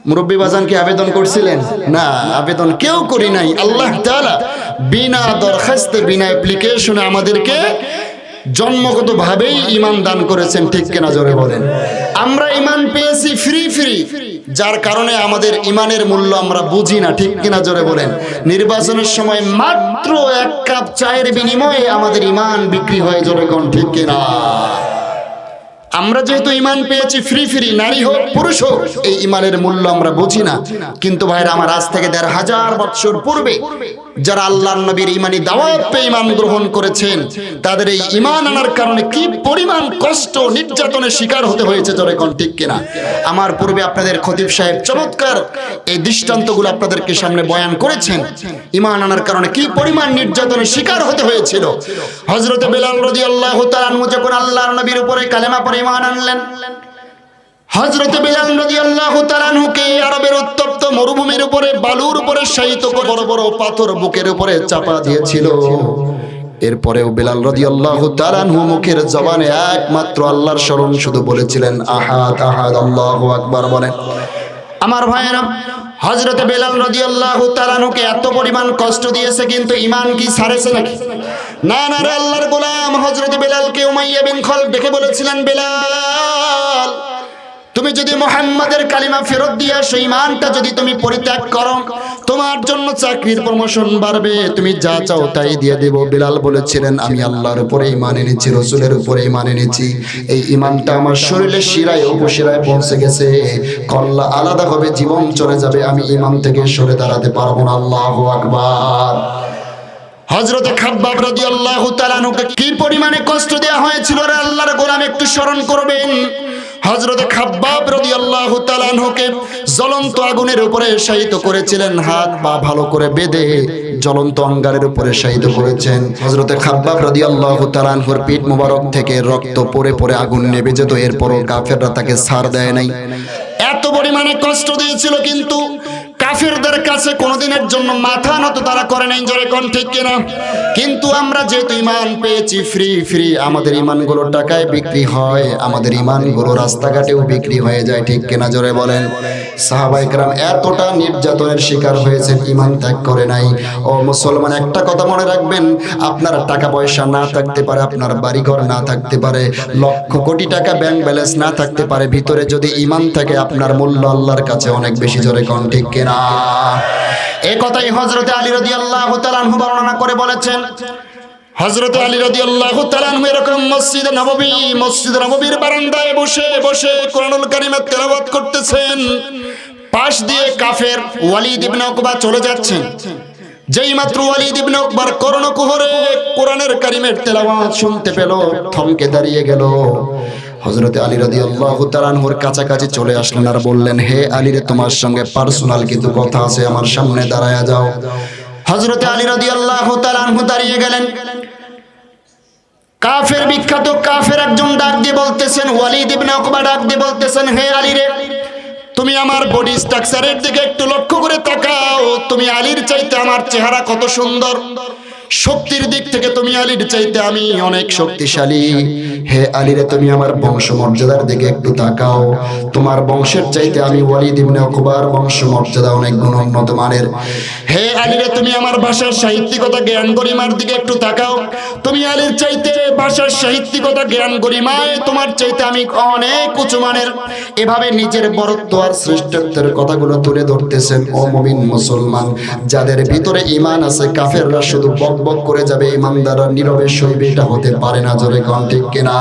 মুরব্বী বাজান কি আবেদন করছিলেন? না, আবেদন কেউ করি নাই। আল্লাহ তাআলা বিনা দরখাস্তে, বিনা অ্যাপ্লিকেশনে আমাদেরকে জন্মগত ভাবেই ঈমান দান করেছেন। ঠিক কিনা? জোরে বলেন। আমরা ঈমান পেয়েছি ফ্রি, যার কারণে আমাদের ঈমানের মূল্য আমরা বুঝি না। ঠিক কিনা? জোরে বলেন। নির্বাচনের সময় মাত্র 1 কাপ চায়ের বিনিময়ে আমাদের ঈমান বিক্রি হয়ে। জোরে কোন ঠিক কিনা? আমরা যেহেতু ঈমান পেয়েছি ফ্রি, নারী হোক পুরুষ হোক, এই ঈমানের মূল্য আমরা বুঝি না। কিন্তু ভাইরা আমার, আজ থেকে 1500 বছর পূর্বে যারা আল্লাহর নবীর ঈমানি দাওয়াত পেয়ে ঈমান গ্রহণ করেছেন, তাদের এই ঈমান আনার কারণে কি পরিমাণ কষ্ট, নির্যাতনের শিকার হতে হয়েছে। জোরে কোন ঠিক কিনা? আমার পূর্বে আপনাদের খতিব সাহেব চমৎকার এই দৃষ্টান্তগুলো আপনাদেরকে সামনে বয়ান করেছেন। ঈমান আনার কারণে কি পরিমাণ নির্যাতনের শিকার হতে হয়েছিল। হযরত বেলাল রাদিয়াল্লাহু তাআলা আনহু যখন আল্লাহর নবীর উপরে কালেমা পড়ে ঈমান আনলেন, হযরত বেলাল রাদিয়াল্লাহু তাআলা আনহুকে আরবের উত্তপ্ত মরুভূমির উপরে, বালুর উপরে শায়িত করে বড় বড় পাথর বুকের উপরে চাপা দিয়েছিল। এরপরেও বেলাল রাদিয়াল্লাহু তাআলা আনহু মুখের জবানে একমাত্র আল্লাহর স্মরণ শুধু বলেছিলেন, আহাদ আহাদ, আল্লাহু আকবার বলেন। আমার ভাইয়েরা, হযরত বেলাল রাদিয়াল্লাহু তাআলা আনহুকে এত পরিমাণ কষ্ট দিয়েছে, কিন্তু ঈমান কি ছাড়েছে নাকি? না না, আল্লাহর গোলাম হযরত বেলালকে উমাইয়া বিন খালদ ডেকে বলেছিলেন, বেলাল তুমি যদি মুহাম্মাদের কালিমা ফেরত দিয়ে আসো, ঈমানটা যদি তুমি পরিত্যাগ করো, তোমার জন্য চাকরির প্রমোশন বাড়বে, তুমি যা চাও তাই দিয়ে দেব। বেলাল বলেছিলেন, আমি আল্লাহর উপরে ঈমান এনেছি, রাসূলের উপরে ঈমান এনেছি। এই ঈমানটা আমার শরীরের শিরায় উপশিরায় পৌঁছে গেছে। কল্লা আলাদা হবে, জীবন চলে যাবে, আমি ঈমান থেকে সরে দাঁড়াতে পারবো না। আল্লাহু আকবার। হযরত খাব্বাব রাদিয়াল্লাহু তাআলা আনহুকে কি পরিমাণে কষ্ট দেওয়া হয়েছিল রে আল্লাহর গোলাম, একটু স্মরণ করবেন। হযরত খাব্বাব রাদিয়াল্লাহু তাআলা আনহুকে জ্বলন্ত আগুনের উপরে শায়িত করেছিলেন, হাত পা ভালো করে বেঁধে জ্বলন্ত অঙ্গারের উপরে শায়িত করেছেন। হযরত খাব্বাব রাদিয়াল্লাহু তাআলা আনহুর পিঠ মোবারক থেকে রক্ত পড়ে পড়ে আগুন নেভে যেত, এরপরও কাফেররা তাকে ছাড় দেয় নাই। এত পরিমাণে কষ্ট দিয়েছিল, কিন্তু কাফেরদের কাছে কোনোদিনের জন্য মাথা নত তারা করে নাই। জোরে কোন ঠিক কিনা? কিন্তু আমরা যেহেতু ঈমান পেয়েছি ফ্রি, আমাদের ঈমানগুলো টাকায় বিক্রি হয়, আমাদের ঈমানগুলো রাস্তাঘাটেও বিক্রি হয়ে যায়। ঠিক কিনা? জোরে বলেন। সাহাবায়ে কেরাম এতটা নির্যাতনের শিকার হয়েছেন, ঈমান ত্যাগ করে নাই। ও মুসলমান, একটা কথা মনে রাখবেন, আপনার টাকা পয়সা না থাকতে পারে, আপনার বাড়িঘর না থাকতে পারে, লক্ষ কোটি টাকা ব্যাংক ব্যালেন্স না থাকতে পারে, ভিতরে যদি ঈমান থাকে, আপনার মূল্য আল্লাহর কাছে অনেক বেশি। জোরে কোন ঠিক কিনা? এই কথাই হযরত আলী রাদিয়াল্লাহু তাআলা আনহু বর্ণনা করে বলেছেন। হযরত আলী রাদিয়াল্লাহু তাআলা আনহু এরকম মসজিদে নববীর বারান্দায় বসে বসে কোরআনুল কারীমের তেলাওয়াত করতেছেন। পাশ দিয়ে কাফের ওয়ালিদ ইবনে উকবা চলে যাচ্ছেন। যেই মাত্র ওয়ালিদ ইবনে উকবার কর্ণকুহরে কোরআনের কারীমের তেলাওয়াত শুনতে পেল, থমকে দাঁড়িয়ে গেল। হযরত আলী রাদিয়াল্লাহু তাআলা আনহুর কাছাকাছি চলে আসলেন আর বললেন, হে আলী রে, তোমার সঙ্গে পার্সোনাল কিছু কথা আছে, আমার সামনে দাঁড়ায়া যাও। হযরত আলী রাদিয়াল্লাহু তাআলা আনহু দাঁড়িয়ে গেলেন। কাফের, বিখ্যাত কাফের একজন ডাক দিয়ে বলতেছেন, ওয়ালিদ ইবনে উকবা ডাক দিয়ে বলতেছেন, হে আলী রে, তুমি আমার বডি স্ট্রাকচারের দিকে একটু লক্ষ্য করে তাকাও, তুমি আলীর চাইতে আমার চেহারা কত সুন্দর। শক্তির দিক থেকে তুমি আলীর চাইতে আমি অনেক শক্তিশালী। হে আলীরে তুমি আমার বংশ মর্যাদার দিকে একটু তাকাও, তোমার বংশের চাইতে আমি ওয়ালিদ ইবনে উকবার বংশ মর্যাদা অনেক গুণ উন্নত মানের। হে আলীরে তুমি আমার ভাষার সাহিত্যিকতা জ্ঞান গরিমার দিকে একটু তাকাও, তুমি আলীর চাইতে ভাষার সাহিত্যিকতা জ্ঞান গরিমায় তোমার চাইতে আমি অনেক উঁচু মানের। এভাবে নিজের বরত্ব আর শ্রেষ্ঠত্বের কথাগুলো তুলে ধরতেছেন। ও মুমিন মুসলমান, যাদের ভিতরে ঈমান আছে, কাফেররা শুধু বকবক করে যাবে, ঈমানদাররা নীরবে সইবে, এটা হতে পারে না। জোরে কোন ঠিক কিনা?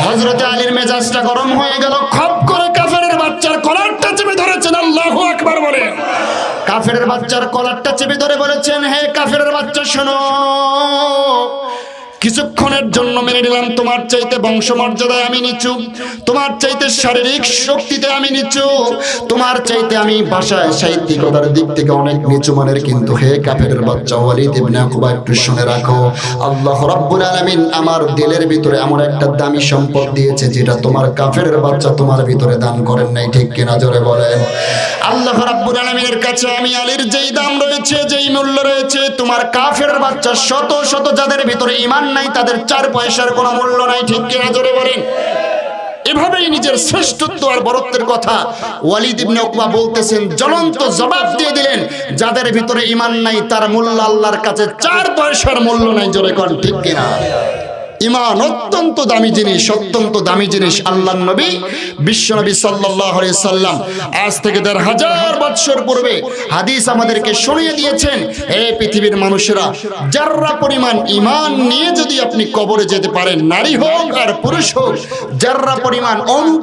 হযরত আলীর মেজাজটা গরম হয়ে গেল, খপ করে কাফেরের বাচ্চার কলারটা চেপে ধরেছেন। আল্লাহু আকবার বলে কাফেরের বাচ্চার কলারটা চেপে ধরে বলেছেন, হে কাফেরের বাচ্চা শোনো, কিছুক্ষণের জন্য মেনে নিলাম তোমার চাইতে বংশমর্যাদায় আমি নিচু, তোমার চাইতে শারীরিক শক্তিতে আমি নিচু, তোমার চাইতে আমি ভাষায় সাহিত্যিকতার দিক থেকে অনেক নিচু মানের। কিন্তু হে কাফেরের বাচ্চা ওয়ালিদ ইবনে উকবা, একটু শুনে রাখো, আল্লাহ রাব্বুল আলামিন আমার দিলের ভিতরে এমন একটা দামি সম্পদ দিয়েছে যেটা তোমার কাফেরের বাচ্চা তোমার ভিতরে দান করেন নাই। ঠিক কিনা? জোরে বলেন। আল্লাহ রাব্বুল আলামিনের কাছে আমি আলীর যেই দাম রয়েছে, যেই মূল্য রয়েছে, তোমার কাফেরের বাচ্চা শত শত যাদের ভিতরে ঈমান নাই, তাদের 4 পয়সার কোনো মূল্য নাই। ঠিক কিনা? জোরে বলেন। এভাবেই নিজের শ্রেষ্ঠত্ব আর বরত্বের কথা ওয়ালিদ ইবনে উকবা বলতেছেন, জ্বলন্ত জবাব দিয়ে দিলেন, যাদের ভিতরে ঈমান নাই তার মূল্য আল্লাহর কাছে 4 পয়সার মূল্য নাই। জোরে কোন ঠিক কিনা? ঈমান অত্যন্ত দামি জিনিস, অত্যন্ত দামি জিনিস। আল্লাহর নবী বিশ্বনবী সাল্লাল্লাহু আলাইহি সাল্লাম আজ থেকে ১৫০০ বছর পূর্বে হাদিস আমাদেরকে শুনিয়ে দিয়েছেন, হে পৃথিবীর মানুষেরা, যাররা পরিমাণ ঈমান নিয়ে যদি আপনি কবরে যেতে পারেন, নারী হোক আর পুরুষ হোক, যাররা পরিমাণ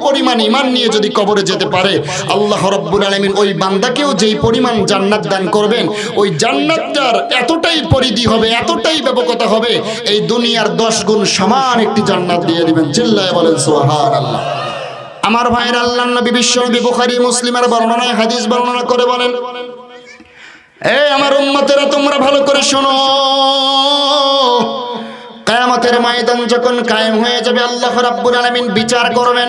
পরিমাণ ঈমান নিয়ে যদি কবরে যেতে পারে, আল্লাহ রাব্বুল আলামিন ওই বান্দাকেও যেই পরিমাণ জান্নাত দান করবেন, ওই জান্নাতটার এতটাই পরিধি হবে, এতটাই ব্যাপকতা হবে, এই দুনিয়ার 10 গুণ সমান একটি জান্নাত দিয়ে দিবেন। চিল্লায়ে বলেন সুবহানাল্লাহ। আমার ভাইয়ের, আল্লাহর নবী বিশ্বনবী বুখারী মুসলিমের বর্ণনায় হাদিস বর্ণনা করে বলেন, এই আমার উম্মতেরা তোমরা ভালো করে শোনো, কিয়ামতের ময়দান যখন কায়েম হয়ে যাবে, আল্লাহ রাব্বুল আলামিন বিচার করবেন।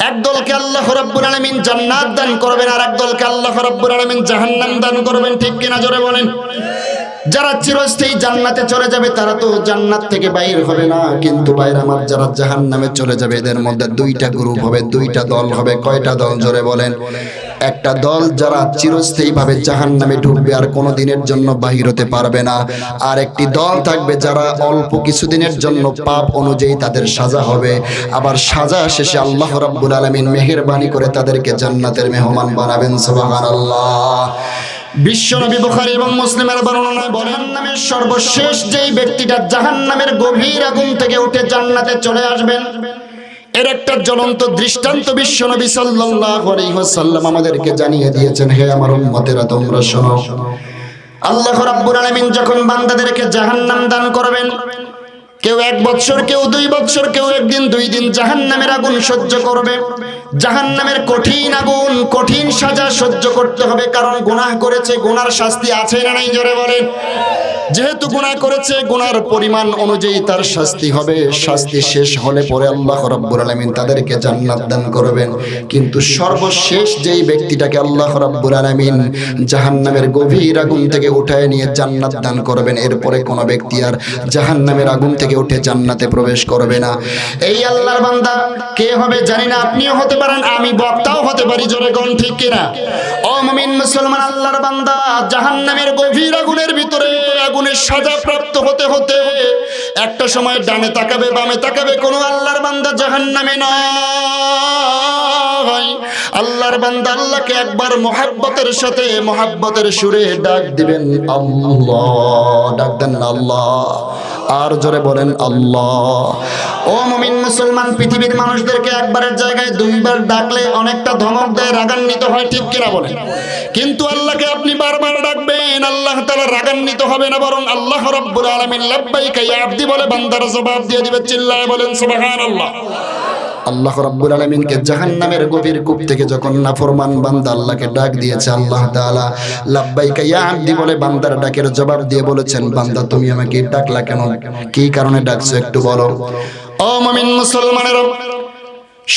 এক দলকে আল্লাহ রাব্বুল আলামিন জান্নাত দান করবেন, আর এক দলকে আল্লাহ রাব্বুল আলামিন জাহান্নাম দান করবেন। ঠিক কিনা? জোরে বলেন। যারা চিরস্থায়ী জান্নাতে চলে যাবে তারা তো জান্নাত থেকে বাইর হবে না, কিন্তু বাইরে আমার যারা জাহান্নামে চলে যাবে, এদের মধ্যে 2টা গ্রুপ হবে, 2টা দল হবে। কয়টা দল? জোরে বলেন। একটা দল যারা চিরস্থায়ী ভাবে জাহান্নামে ঢুকবে আর কোনো দিনের জন্য বাহির হতে পারবে না, আর একটি দল থাকবে যারা অল্প কিছুদিনের জন্য পাপ অনুযায়ী তাদের সাজা হবে, আবার সাজা শেষে আল্লাহ রাব্বুল আলামিন মেহেরবানি করে তাদেরকে জান্নাতের মেহমান বানাবেন। সুবহানাল্লাহ। বিশ্বনবী বুখারী এবং মুসলিমের বর্ণনায় বলেন, নামের সর্বশেষ যেই ব্যক্তিটা জাহান্নামের গভীর আগুন থেকে উঠে জান্নাতে চলে আসবেন, এর একটা জ্বলন্ত দৃষ্টান্ত বিশ্বনবী সাল্লাল্লাহু আলাইহি ওয়াসাল্লাম আমাদেরকে জানিয়ে দিয়েছেন। হে আমার উম্মতেরা তোমরা শোনো, আল্লাহ রাব্বুল আলামিন যখন বান্দাদেরকে জাহান্নাম দান করবেন, কেউ 1 বছর, কেউ 2 বছর, কেউ 1 দিন 2 দিন জাহান্নামের আগুন সহ্য করবে। জাহান্নামের কঠিন আগুন, কঠিন সাজা সহ্য করতে হবে, কারণ গুনাহ করেছে, গুনার শাস্তি আছে না নাই? জোরে বলেন। যেহেতু গুনাহ করেছে, গুনার পরিমাণ অনুযায়ী তার শাস্তি হবে। শাস্তি শেষ হলে পরে আল্লাহ রাব্বুল আলামিন তাদেরকে জান্নাত দান করবেন। কিন্তু সর্বশেষ যেই ব্যক্তিটাকে আল্লাহ রাব্বুল আলামিন জাহান্নামের গভীর আগুন থেকে উঠায় নিয়ে জান্নাত দান করবেন, এরপরে কোনো ব্যক্তি আর জাহান্নামের আগুন থেকে উঠে জান্নাতে প্রবেশ করবে না। এই আল্লাহর বান্দা কে হবে জানি না, আপনিও হতে পারেন, আমি বক্তাও হতে পারি। জোরে কোন ঠিক কিনা? ও মুমিন মুসলমান, আল্লাহর বান্দা জাহান্নামের গভীর আগুনের ভিতরে আগুনের সাজা প্রাপ্ত হতে হতে একটা সময় ডানে তাকাবে, বামে তাকাবে, কোনো আল্লাহর বান্দা জাহান্নামে নয়। আল্লাহর বান্দা আল্লাহকে একবার মুহাব্বতের সাথে, মুহাব্বতের সুরে ডাক দিবেন, আল্লাহ। ডাক দেন আল্লাহ, আর জোরে বলেন আল্লাহ। ও মুমিন মুসলমান, পৃথিবীর মানুষদেরকে একবারের জায়গায় 2 বার ডাকলে অনেকটা ধমক দেয়, রাগান্বিত হয়। ঠিক কিনা বলেন? কিন্তু আল্লাহকে আপনি বারবার ডাকবেন, আল্লাহ তাআলা রাগান্বিত হবে না, বরং আল্লাহ রাব্বুল আলামিন লাব্বাইকা ইয়া আবদি বলে বান্দার জবাব দিয়ে দিবে। চিল্লায়ে বলেন সুবহানাল্লাহ। আল্লাহ রাব্বুল আলামিনকে জাহান্নামের গভীর কূপ থেকে যখন নাফরমান বান্দা আল্লাহকে ডাক দিয়েছে, আল্লাহ তাআলা লাব্বাইকা ইয়া আবদি বলে বান্দার ডাকের জবাব দিয়ে বলেছেন, বান্দা তুমি আমাকে ডাকলা কেন? কি কারণে ডাকছো একটু বলো। ও মুমিন মুসলমানেরা,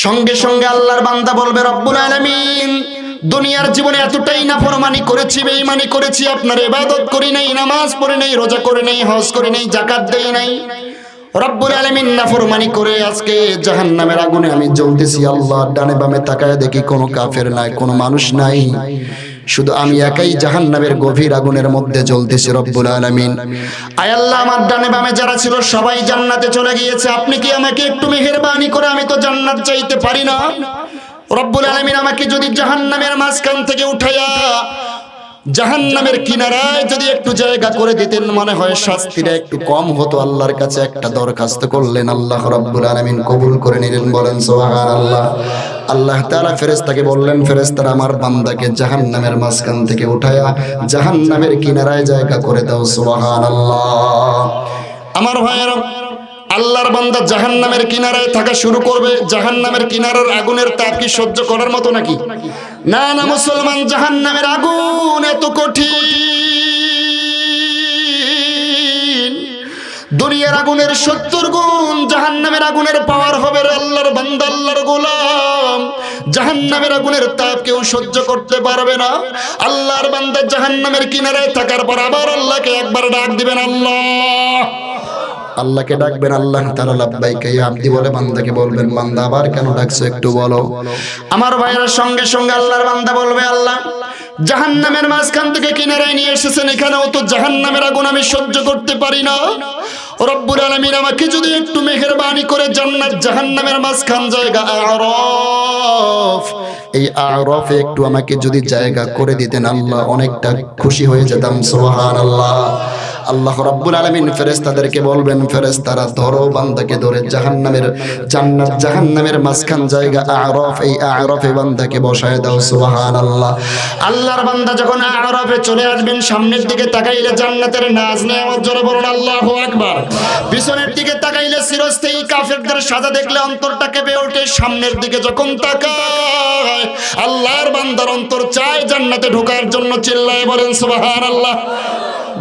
সঙ্গে সঙ্গে আল্লাহর বান্দা বলবে, রব্বুল আলামিন দুনিয়ার জীবনে এতটাই নাফরমানি করেছি, বেঈমানি করেছি, আপনার ইবাদত করি নাই, নামাজ পড়ি নাই, রোজা করি নাই, হজ করি নাই, যাকাত দেই নাই, রব্বুল আলামিন নাফরমানি করে আজকে জাহান্নামের আগুনে আমি জ্বলতেছি। আল্লাহ ডানে বামে তাকায় দেখি কোনো কাফের নাই, কোনো মানুষ নাই, শুধু আমি একাই জাহান্নামের গভীর আগুনের মধ্যে জ্বলতেছি। রব্বুল আলামিন, আয় আল্লাহ, আমার ডানে বামে যারা ছিল সবাই জান্নাতে চলে গিয়েছে, আপনি কি আমাকে একটু মেহেরবানি করে, আমি তো জান্নাত চাইতে পারি না, রব্বুল আলামিন আমাকে যদি জাহান্নামের মাঝখান থেকে উঠাইয়া জাহান্নামের কিনারায় যদি একটু জায়গা করে দিতেন, মনে হয় শাস্তিটা একটু কম হতো। আল্লাহর কাছে একটা দরখাস্ত করলেন, আল্লাহ রাব্বুল আলামিন কবুল করে নিলেন। বলেন সুবহানাল্লাহ। আল্লাহ তাআলা ফেরেশতাকে বললেন, ফেরেশতারা আমার বান্দাকে জাহান্নামের মাঝখান থেকে উঠায়া জাহান্নামের কিনারায় জায়গা করে দাও। সুবহানাল্লাহ। আমার ভাইয়েরা, আল্লাহর বান্দা জাহান্নামের কিনারায় থাকা শুরু করবে। জাহান্নামের কিনারার আগুনের তাপ কি সহ্য করার মতো নাকি? না না মুসলমান, জাহান্নামের আগুন এত কঠিন, দুনিয়ার আগুনের 70 গুণ জাহান্নামের আগুনের পাওয়ার হবে রে আল্লাহর বান্দা, আল্লাহর গোলাম। জাহান্নামের আগুনের তাপ কেউ সহ্য করতে পারবে না। আল্লাহর বান্দা জাহান্নামের কিনারায় থাকার পর আবার আল্লাহকে একবার ডাক দিবেন, আল্লাহ, আল্লাহকে ডাকবেন। আল্লাহ তাআলা লাব্বাইকা ইয়া আবদি বলে বান্দাকে বলবেন, বান্দা আবার কেন ডাকছো একটু বলো। আমার ভাইয়ের সঙ্গে সঙ্গে আল্লাহর বান্দা বলবে, আল্লাহ জাহান্নামের মাঝখান থেকে কিনারায় নিয়ে এসেছেন, এখানেও তো জাহান্নামের আগুন আমি সহ্য করতে পারি না, রব্বুল আলামিন আমাকে যদি একটু মেহেরবানি করে জান্নাত জাহান্নামের মাঝখান জায়গা আরাফ, এই আরাফে একটু আমাকে যদি জায়গা করে দিতেন আল্লাহ, অনেকটা খুশি হয়ে যেতাম। সুবহানাল্লাহ। আল্লাহ রাব্বুল আলামিন ফেরেশতাদেরকে বলবেন, ফেরেশতারা ধরো বান্দাকে ধরে জাহান্নামের জান্নাত জাহান্নামের মাঝখান জায়গা আরাফ, এই আরাফে বান্দাকে বসায় দাও। সুবহানাল্লাহ। আল্লাহর বান্দা যখন আরাফে চলে আসবেন, সামনের দিকে তাকাইলে জান্নাতের নাজ নেয়ামত, জোরে বলুন আল্লাহু আকবার। পিছনের দিকে তাকাইলে চিরস্থায়ী কাফেরদের সাজা দেখলে অন্তরটা কেঁপে ওঠে। সামনের দিকে যখন তাকায় আল্লাহর বান্দার অন্তর চায় জান্নাতে ঢোকার জন্য, চিল্লায় বলেন সুবহানাল্লাহ।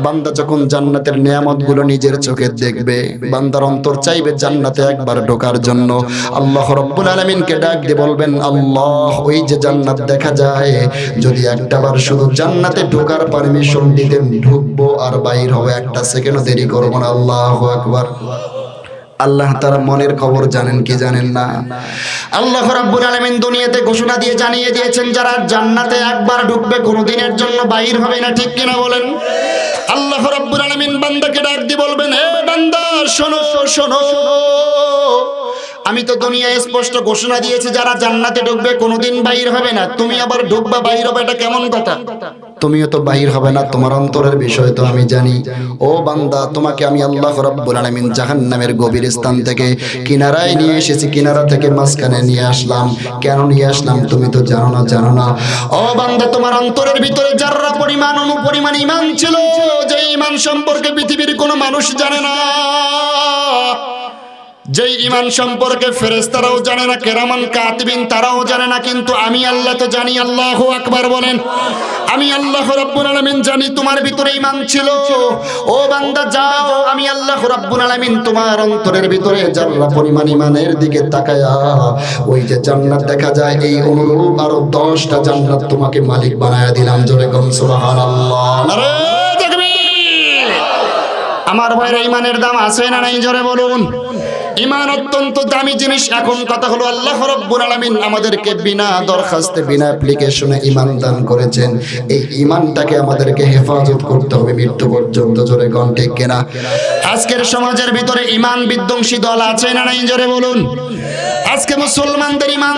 বান্দা যখন জান্নাতের নিয়ামতগুলো নিজের চোখে দেখবে, বান্দার অন্তর চাইবে জান্নাতে একবার ঢোকার জন্য। আল্লাহ রাব্বুল আলামিনকে ডাক দিয়ে বলবেন, আল্লাহ ওই যে জান্নাত দেখা যায়, যদি একটাবার শুধু জান্নাতে ঢোকার পারমিশন দিতেন, ঢুকবো আর বাইর হবে, একটা সেকেন্ডও দেরি করবো না। আল্লাহু আকবার। আল্লাহ তাআলা মনের খবর জানেন কি জানেন না? আল্লাহ রাব্বুল আলামিন দুনিয়াতে ঘোষণা দিয়ে জানিয়ে দিয়েছেন, যারা জান্নাতে একবার ঢুকবে কোনোদিনের জন্য বাইর হবে না, ঠিক কিনা বলেন? আল্লাহ রাব্বুল আলামিন বান্দাকে ডাক দিয়ে বলবেন, হে বান্দা শোনো শোনো, আমি তো দুনিয়ায় স্পষ্ট ঘোষণা দিয়েছি যারা জান্নাতে ঢুকবে কোনোদিন বাইর হবে না, তুমি আবার ঢুকবা বাইর হবে, এটা কেমন কথা? তুমিও তো বাইর হবে না, তোমার অন্তরের বিষয় তো আমি জানি। ও বান্দা, তোমাকে আমি আল্লাহ রাব্বুল আলামিন জাহান্নামের গভীর স্থান থেকে কিনারায় নিয়ে এসেছি, কিনারা থেকে মাঝখানে নিয়ে আসলাম। কেন নিয়ে আসলাম তুমি তো জানো না। ও বান্দা, তোমার অন্তরের ভিতরে যাররা পরিমাণ অনুপরিমাণ ঈমান ছিল, যে ঈমান সম্পর্কে পৃথিবীর কোনো মানুষ জানে না, যেই ঈমান সম্পর্কে ফেরেশতারাও জানে না, কেরামান কাতিবিন তারাও জানে না, কিন্তু আমি আল্লাহ তো জানি। আল্লাহু আকবার বলেন। আমি আল্লাহ রাব্বুল আলামিন জানি তোমার ভিতরে ঈমান ছিল। ও বান্দা যাও, আমি আল্লাহ রাব্বুল আলামিন তোমার অন্তরের ভিতরে যারা পরিমাণ ঈমানের দিকে তাকায়া ওই যে জান্নাত দেখা যায়, এই অনুরূপ আরো 10টা জান্নাত তোমাকে মালিক বানায়া দিলাম। জোরে কোন সুবহানাল্লাহ। নারে তাকবীর। আমার ভাইরা, ঈমানের দাম আছে না নাই? জোরে বলুন। ঈমান অত্যন্ত দামি জিনিস। এখন কথা হলো, আল্লাহ রাব্বুল আলামিন আমাদেরকে বিনা দরখাস্তে বিনা অ্যাপ্লিকেশনে ঈমান দান করেছেন। এই ঈমানটাকে আমাদেরকে হেফাজত করতে হবে মৃত্যু পর্যন্ত। জোরে কোন ঠিক কিনা? আজকের সমাজের ভিতরে ঈমান বিধ্বংসী দল আছে না নাই? জোরে বলুন। আজকে মুসলমানদের ঈমান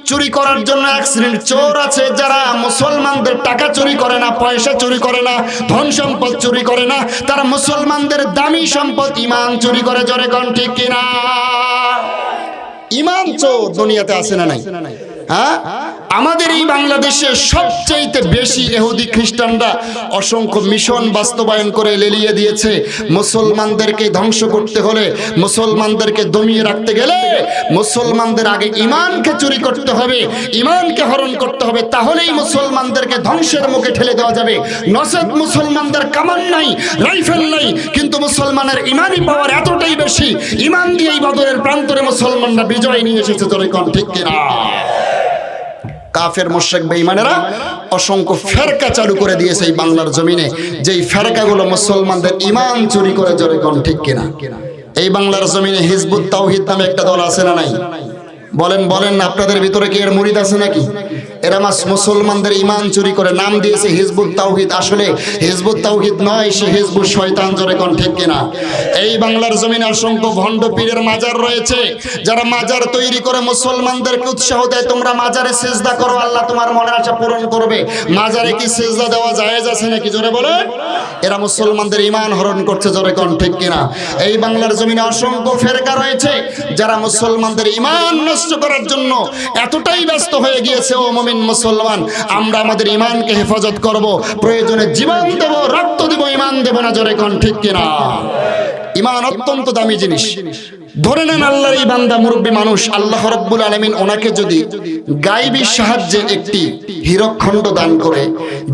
চুরি করার জন্য এক শ্রেণীর চোর আছে, যারা মুসলমানদের টাকা চুরি করে না, পয়সা চুরি করে না, ধন সম্পদ চুরি করে না, তারা মুসলমানদের দামি সম্পদ ঈমান চুরি করে। জোরে কোন ঠিক কিনা? ঈমান চোর দুনিয়াতে আছে না নাই? হ্যাঁ, আমাদের এই বাংলাদেশে সবচেয়ে বেশি ইহুদি খ্রিস্টানরা অসংখ্য মিশন বাস্তবায়ন করে লেলিয়ে দিয়েছে। মুসলমানদেরকে ধ্বংস করতে হলে, মুসলমানদেরকে দমিয়ে রাখতে গেলে মুসলমানদের আগে ঈমানকে চুরি করতে হবে, ঈমানকে হরণ করতে হবে, তাহলেই মুসলমানদেরকে ধ্বংসের মুখে ঠেলে দেওয়া যাবে। নচেত মুসলমানদের কামান নাই, রাইফেল নাই, কিন্তু মুসলমানের ঈমানি পাওয়ার এতটাই বেশি, ঈমান দিয়ে এই বদরের প্রান্তরে মুসলমানরা বিজয় নিয়ে এসেছে। তোরে কোন ঠিক কিনা? কাফের মুশরিক বেঈমানেরা অসংখ্য ফেরকা চালু করে দিয়েছে এই বাংলার জমিনে, যেই ফেরকাগুলো মুসলমানদের ঈমান চুরি করে, জোরে কোন ঠিক কিনা? এই বাংলার জমিনে হিজবুত তাওহীদ নামে একটা দল আছে না নাই? বলেন বলেন, আপনাদের ভিতরে কি এর মুরিদ আছে নাকি? এরা মুসলমানদের ঈমান চুরি করে নাম দিয়েছে হিজবুত তাওহীদ। আসলে হিজবুত তাওহীদ নয়, সে হিজবুত শয়তান, জোরে কোন ঠিক কিনা? এই বাংলার জমিনে অসংখ্য ভণ্ড পীরের মাজার রয়েছে, যারা মাজার তৈরি করে মুসলমানদেরকে উৎসাহ দেয়, তোমরা মাজারে সিজদা করো, আল্লাহ তোমার মনের আশা পূরণ করবে। মাজারে কি সিজদা দেওয়া জায়েজ আছে নাকি? জোরে বলে। এরা মুসলমানদের ঈমান হরণ করছে, জোরে কোন ঠিক কিনা? এই বাংলার জমিনে অসংখ্য ফেরকা রয়েছে, যারা মুসলমানদের ঈমান নষ্ট করার জন্য এতটাই ব্যস্ত হয়ে গিয়েছে। ও মুমিন মুসলমান, আমরা আমাদের ঈমানকে হেফাজত করব, প্রয়োজনে জীবন দেব, রক্ত দেব, ঈমান দেব না, জোরে কোন ঠিক কিনা? ঈমান অত্যন্ত দামি জিনিস। ধরে নেন আল্লাহর এই বান্দা মুরব্বী মানুষ, আল্লাহ রাব্বুল আলামিন ওনাকে যদি গায়বী সাহায্যে একটি হীরকখণ্ড দান করে,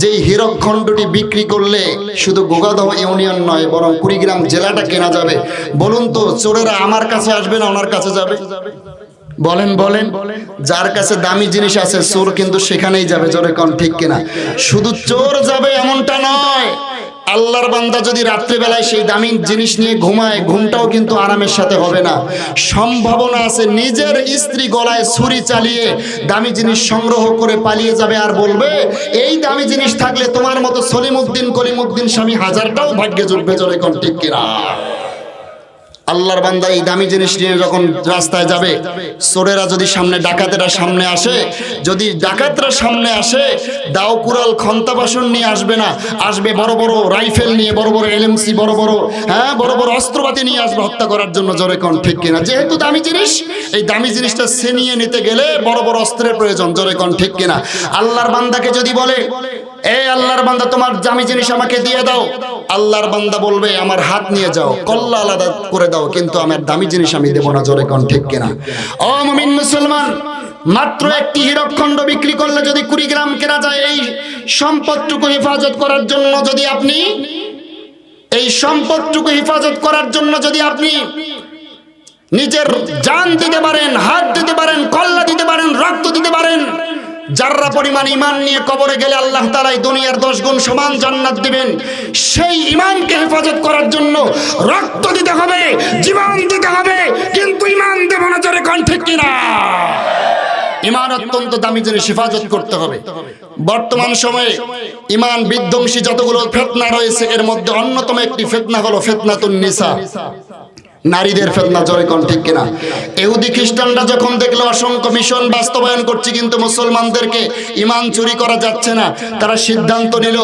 যেই হীরকখণ্ডটি বিক্রি করলে শুধু গোগাদহ ইউনিয়ন নয়, বরং কুড়িগ্রাম জেলাটা কেনা যাবে, বলুন তো চোরেরা আমার কাছে আসবে না ওনার কাছে যাবে? বলেন বলেন। যার কাছে দামি জিনিস আছে চোর কিন্তু সেখানেই যাবে, জোরে কোন ঠিক কিনা? শুধু চোর যাবে এমনটা নয়, আল্লাহর বান্দা যদি রাত্রিবেলায় সেই দামি জিনিস নিয়ে ঘুমায়, ঘুমটাও কিন্তু আরামের সাথে হবে না। সম্ভাবনা আছে নিজের স্ত্রী গলায় ছুরি চালিয়ে দামি জিনিস সংগ্রহ করে পালিয়ে যাবে, আর বলবে এই দামি জিনিস থাকলে তোমার মতো সলিমউদ্দিন কলিমউদ্দিন স্বামী হাজারটাও ভাগ্যে জুটবে, জোরে কোন ঠিক কিনা? আল্লাহর বান্দা এই দামি জিনিস নিয়ে যখন রাস্তায় যাবে, চোরেরা যদি সামনে, ডাকাতেরা সামনে আসে, যদি ডাকাতরা সামনে আসে, দাও কুড়াল খন্তা বাসন নিয়ে আসবে না, আসবে বড় বড় রাইফেল নিয়ে, বড় বড় এলএমসি, বড় বড় বড় বড় অস্ত্রপাতি নিয়ে আসবে হত্যা করার জন্য, জোরে কোন ঠিক কিনা? যেহেতু দামি জিনিস, এই দামি জিনিসটা ছিনিয়ে নিতে গেলে বড় বড় অস্ত্রের প্রয়োজন, জোরে কোন ঠিক কিনা? আল্লাহর বান্দাকে যদি বলে এই আল্লাহর বান্দা তোমার দামি জিনিস আমাকে দিয়ে দাও, আল্লাহর বান্দা বলবে আমার হাত নিয়ে যাও, কল্লা আলাদা করে দাও, কিন্তু আমার দামি জিনিস আমি দেব না, জোরে কোন ঠিক কিনা? ও মুমিন মুসলমান, মাত্র একটি হীরকখণ্ড বিক্রি করলে যদি কুড়িগ্রাম কেনা যায়, এই সম্পদটুকু হেফাজত করার জন্য যদি আপনি, এই সম্পদটুকু হেফাজত করার জন্য যদি আপনি নিজের জান দিতে পারেন, হাত দিতে পারেন, কল্লা দিতে পারেন, রক্ত দিতে পারেন, যাররা পরিমাণ ঈমান নিয়ে কবরে গেলে আল্লাহ তাআলা দুনিয়ার 10 গুণ সমান জান্নাত দিবেন। সেই ঈমানকে হেফাজত করার জন্য রক্ত দিতে হবে, জীবন দিতে হবে, কিন্তু ঈমান দেব না, জোরে কোন ঠিক কিনা? ঈমান অত্যন্ত দামি জিনিস, হেফাজত করতে হবে। বর্তমান সময়ে ঈমান বিধ্বংসী যতগুলো ফিতনা রয়েছে, এর মধ্যে অন্যতম একটি ফিতনা হলো ফিতনাতুন নিসা, নারীদের ফিতনা, জোরে কোন ঠিক কিনা? ইহুদি খ্রিস্টানরা যখন দেখলো অসংখ্য মিশন বাস্তবায়ন করছে কিন্তু মুসলমানদেরকে ঈমান চুরি করা যাচ্ছে না, তারা সিদ্ধান্ত নিল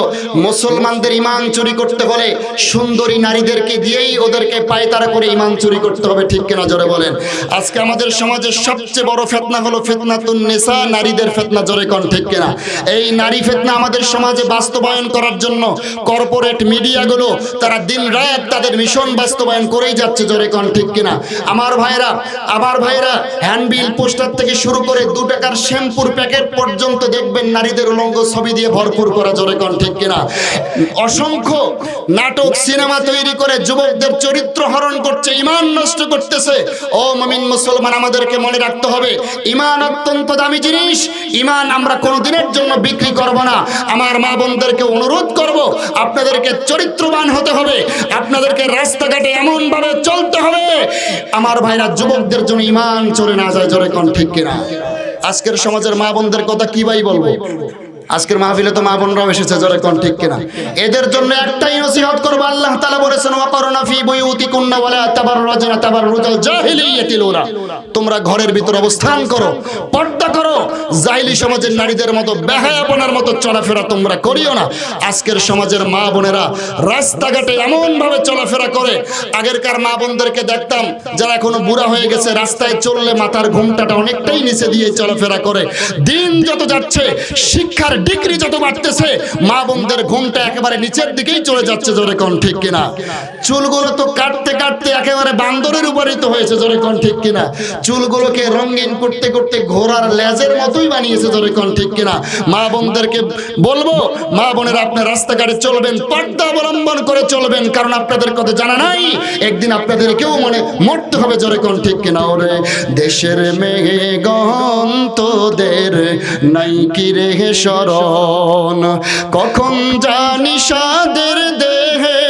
মুসলমানদের ঈমান চুরি করতে হলে সুন্দরী নারীদেরকে দিয়েই ওদেরকে পায়তারা করে ঈমান চুরি করতে হবে, ঠিক কিনা? জোরে বলেন। আজকে আমাদের সমাজের সবচেয়ে বড় ফিতনা হলো ফিতনাতুন নিসা, নারীদের ফিতনা, জোরে কোন ঠিক কিনা? এই নারী ফিতনা আমাদের সমাজে বাস্তবায়ন করার জন্য কর্পোরেট মিডিয়াগুলো তারা দিনরাত তাদের মিশন বাস্তবায়ন করেই যাচ্ছে, জোরে কোন ঠিক কিনা? আমার ভাইরা হ্যান্ডবিল পোস্টার থেকে শুরু করে 2 টাকার শ্যাম্পুর প্যাকেট পর্যন্ত দেখবেন নারীদের উলঙ্গ ছবি দিয়ে ভরপুর করা, জোরে কোন ঠিক কিনা? অসংখ্য নাটক সিনেমা তৈরি করে যুবকদের চরিত্র হরণ করছে, ঈমান নষ্ট করতেছে। ও মুমিন মুসলমান, আমাদেরকে মনে রাখতে হবে ঈমান অত্যন্ত দামি জিনিস। ঈমান আমরা কোনোদিনের জন্য বিক্রি করব না। আমার মা বোনদেরকে অনুরোধ করব, আপনাদেরকে চরিত্রবান হতে হবে, আপনাদেরকে রাস্তাঘাটে এমন ভাবে চলতে হবে আমার ভাইরা যুবকদের জন্য ঈমান চলে না যায়, জোরে কোন ঠিক কিনা? আজকের সমাজের মা বোনদের কথা কি ভাই বলবো? আজকের মাহফিলে তো মা বোনরাও এসেছে, জোরে কোন ঠিক কিনা? এদের জন্য একটাই নসিহত করব, আল্লাহ তাআলা বলেছেন ওয়াকারনা ফি বুয়ুতিকুন্না ওয়ালা তাবাররাজনা তাবাররুজাল জাহিলিয়াতিল উলা, তোমরা ঘরের ভিতর অবস্থান করো, পর্দা করো, জাহিলি সমাজের নারীদের মতো বেহায়াপনার মতো চলাফেরা তোমরা করিও না। আজকের সমাজের মা বোনেরা রাস্তাঘাটে এমন ভাবে চলাফেরা করে, আগেরকার মা বোনদেরকে দেখতাম যারা এখনো বুড়া হয়ে গেছে, রাস্তায় চললে মাথার ঘোমটাটা অনেকটাই নিচে দিয়ে চলাফেরা করে। দিন যত যাচ্ছে শিক্ষার ডিগ্রি যত বাড়তেছে মা বোনদের ঘুমটা একেবারে নিচের দিকেই চলে যাচ্ছে, জোরে কোন ঠিক কিনা? চুলগুলো তো কাটতে কাটতে একেবারে বান্দরের উপরিত হয়েছে, জোরে কোন ঠিক কিনা? চুলগুলোকে রঙিন করতে করতে ঘোড়ার লেজের মতোই বানিয়েছে, জোরে কোন ঠিক কিনা? মা বোনদেরকে বলবো, মা বোনেরা আপনি রাস্তাঘাটে চলবেন পর্দা অবলম্বন করে চলবেন, কারণ আপনাদের কথা জানা নাই একদিন আপনাদেরকেও মরতে হবে, জোরে কোন ঠিক কিনা? ওরে দেশের মেয়ে গহন তোদের নাই কি রে শরণ, কখন জানি সাদের দেহে,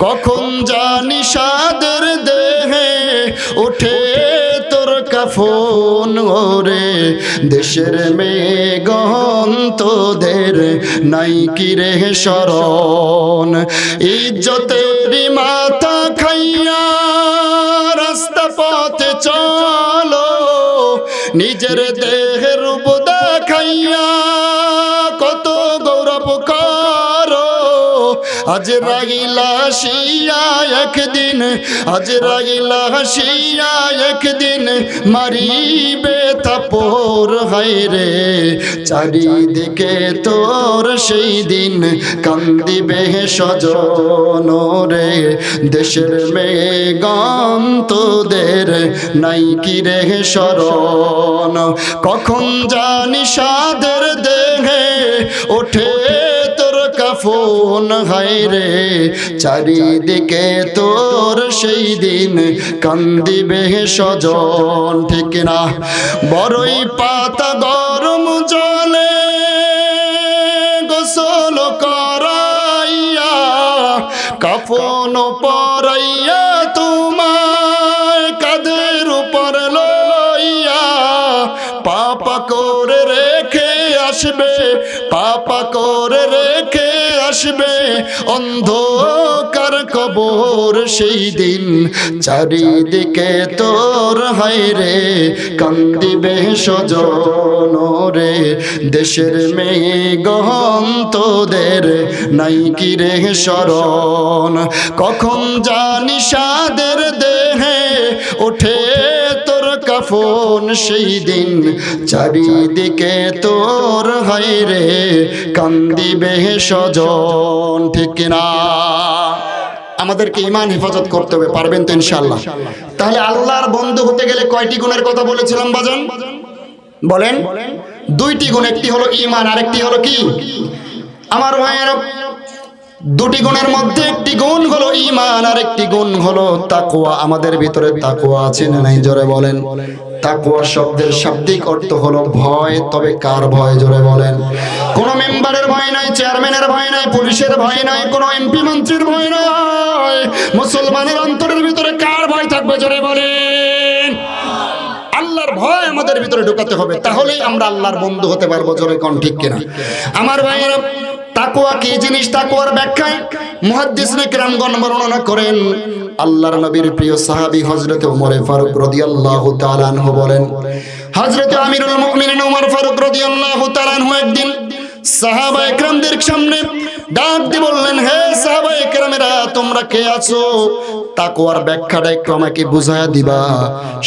কখন জানি সাদের দেহে ওঠে তোর কাফন। ওরে দেশের মেয়ে গহন তোদের নাই কি রে শরণ, ইজ্জতের মাথা খাইয়া রাস্তা পথে চলো, নিজের দেহের রূপ দেখাইয়া কত গৌরব করো। আজরাইল আসিয়া একদিন, আজরাইল আসিয়া একদিন মারিবে থাপ্পড়, হায়রে চারিদিকে তোর সেই দিন কান্দিবে স্বজন। রে দেশের মেয়ে গম তোদের নাই কি রে শরণ, কখন জানি সাদের দেহে ওঠে তোর কাফন, হায়রে চারিদিকে তোর সেই দিন কান্দিবে স্বজন, ঠিক না? বড়ই পাতা গরম জলে গোসল করাইয়া, কাফন পরাইয়া তোমায় কাঁধের উপর লইয়া, পাপা করে রেখে আসবে, পাপা করে রেখে আসবে অন্ধকার কবর সেই দিন, চারিদিকে তোর হায়রে কান্দিবে স্বজন। রে দেশের মেয়ে গহন তোদের নাই কি রে শরণ, কখন জানি সাদের দেহে ওঠে তোর কাফন সেই দিন, চারিদিকে তোর হায়রে কান্দিবে স্বজন, ঠিক কিনা? আমাদেরকে ঈমান হেফাজত করতে হবে, পারবেন তো ইনশাআল্লাহ? তাহলে আল্লাহর বন্ধু হতে গেলে কয়টি গুণের কথা বলেছিলাম বাজান? বলেন। দুইটি গুণ, একটি হলো ঈমান আর একটি হলো কি? আমার ভাইয়েরা, দুটি গুণের মধ্যে একটি গুণ হলো ঈমান আর একটি গুণ হলো তাকওয়া। আমাদের ভিতরে তাকওয়া আছে না নাই? জোরে বলেন। তাকওয়া শব্দের শাব্দিক অর্থ হলো ভয়, তবে কার ভয়? জোরে বলেন। কোন মেম্বারের ভয় নাই, চেয়ারম্যানের ভয় নাই, পুলিশের ভয় নাই, কোন এমপি মন্ত্রীর ভয় নাই। মুসলমানের অন্তরের ভিতরে কার ভয় থাকবে? জোরে বলেন। আল্লাহর ভয় আমাদের ভিতরে ঢোকাতে হবে, তাহলেই আমরা আল্লাহর বন্ধু হতে পারবো, জোরে কোন ঠিক কিনা? আমার ভাইয়েরা, তাকওয়া কি জিনিস? তাকওয়ার ব্যাখ্যায় মুহাদ্দিসিনে কেরামগণ বর্ণনা করেন, আল্লাহর নবীর প্রিয় সাহাবী হযরত ওমর ফারুক রাদিয়াল্লাহু তাআলা আনহু বলেন, হযরত আমিরুল মুমিনিন ওমর ফারুক রাদিয়াল্লাহু তাআলা আনহু একদিন সাহাবায়ে কেরামদের সামনে ডাক দিয়ে বললেন, হে সাহাবায়ে কেরামেরা, তোমরা কে আছো? তাকওয়ার ব্যাখ্যাটা একটু আমাকে বুঝায়া দিবা।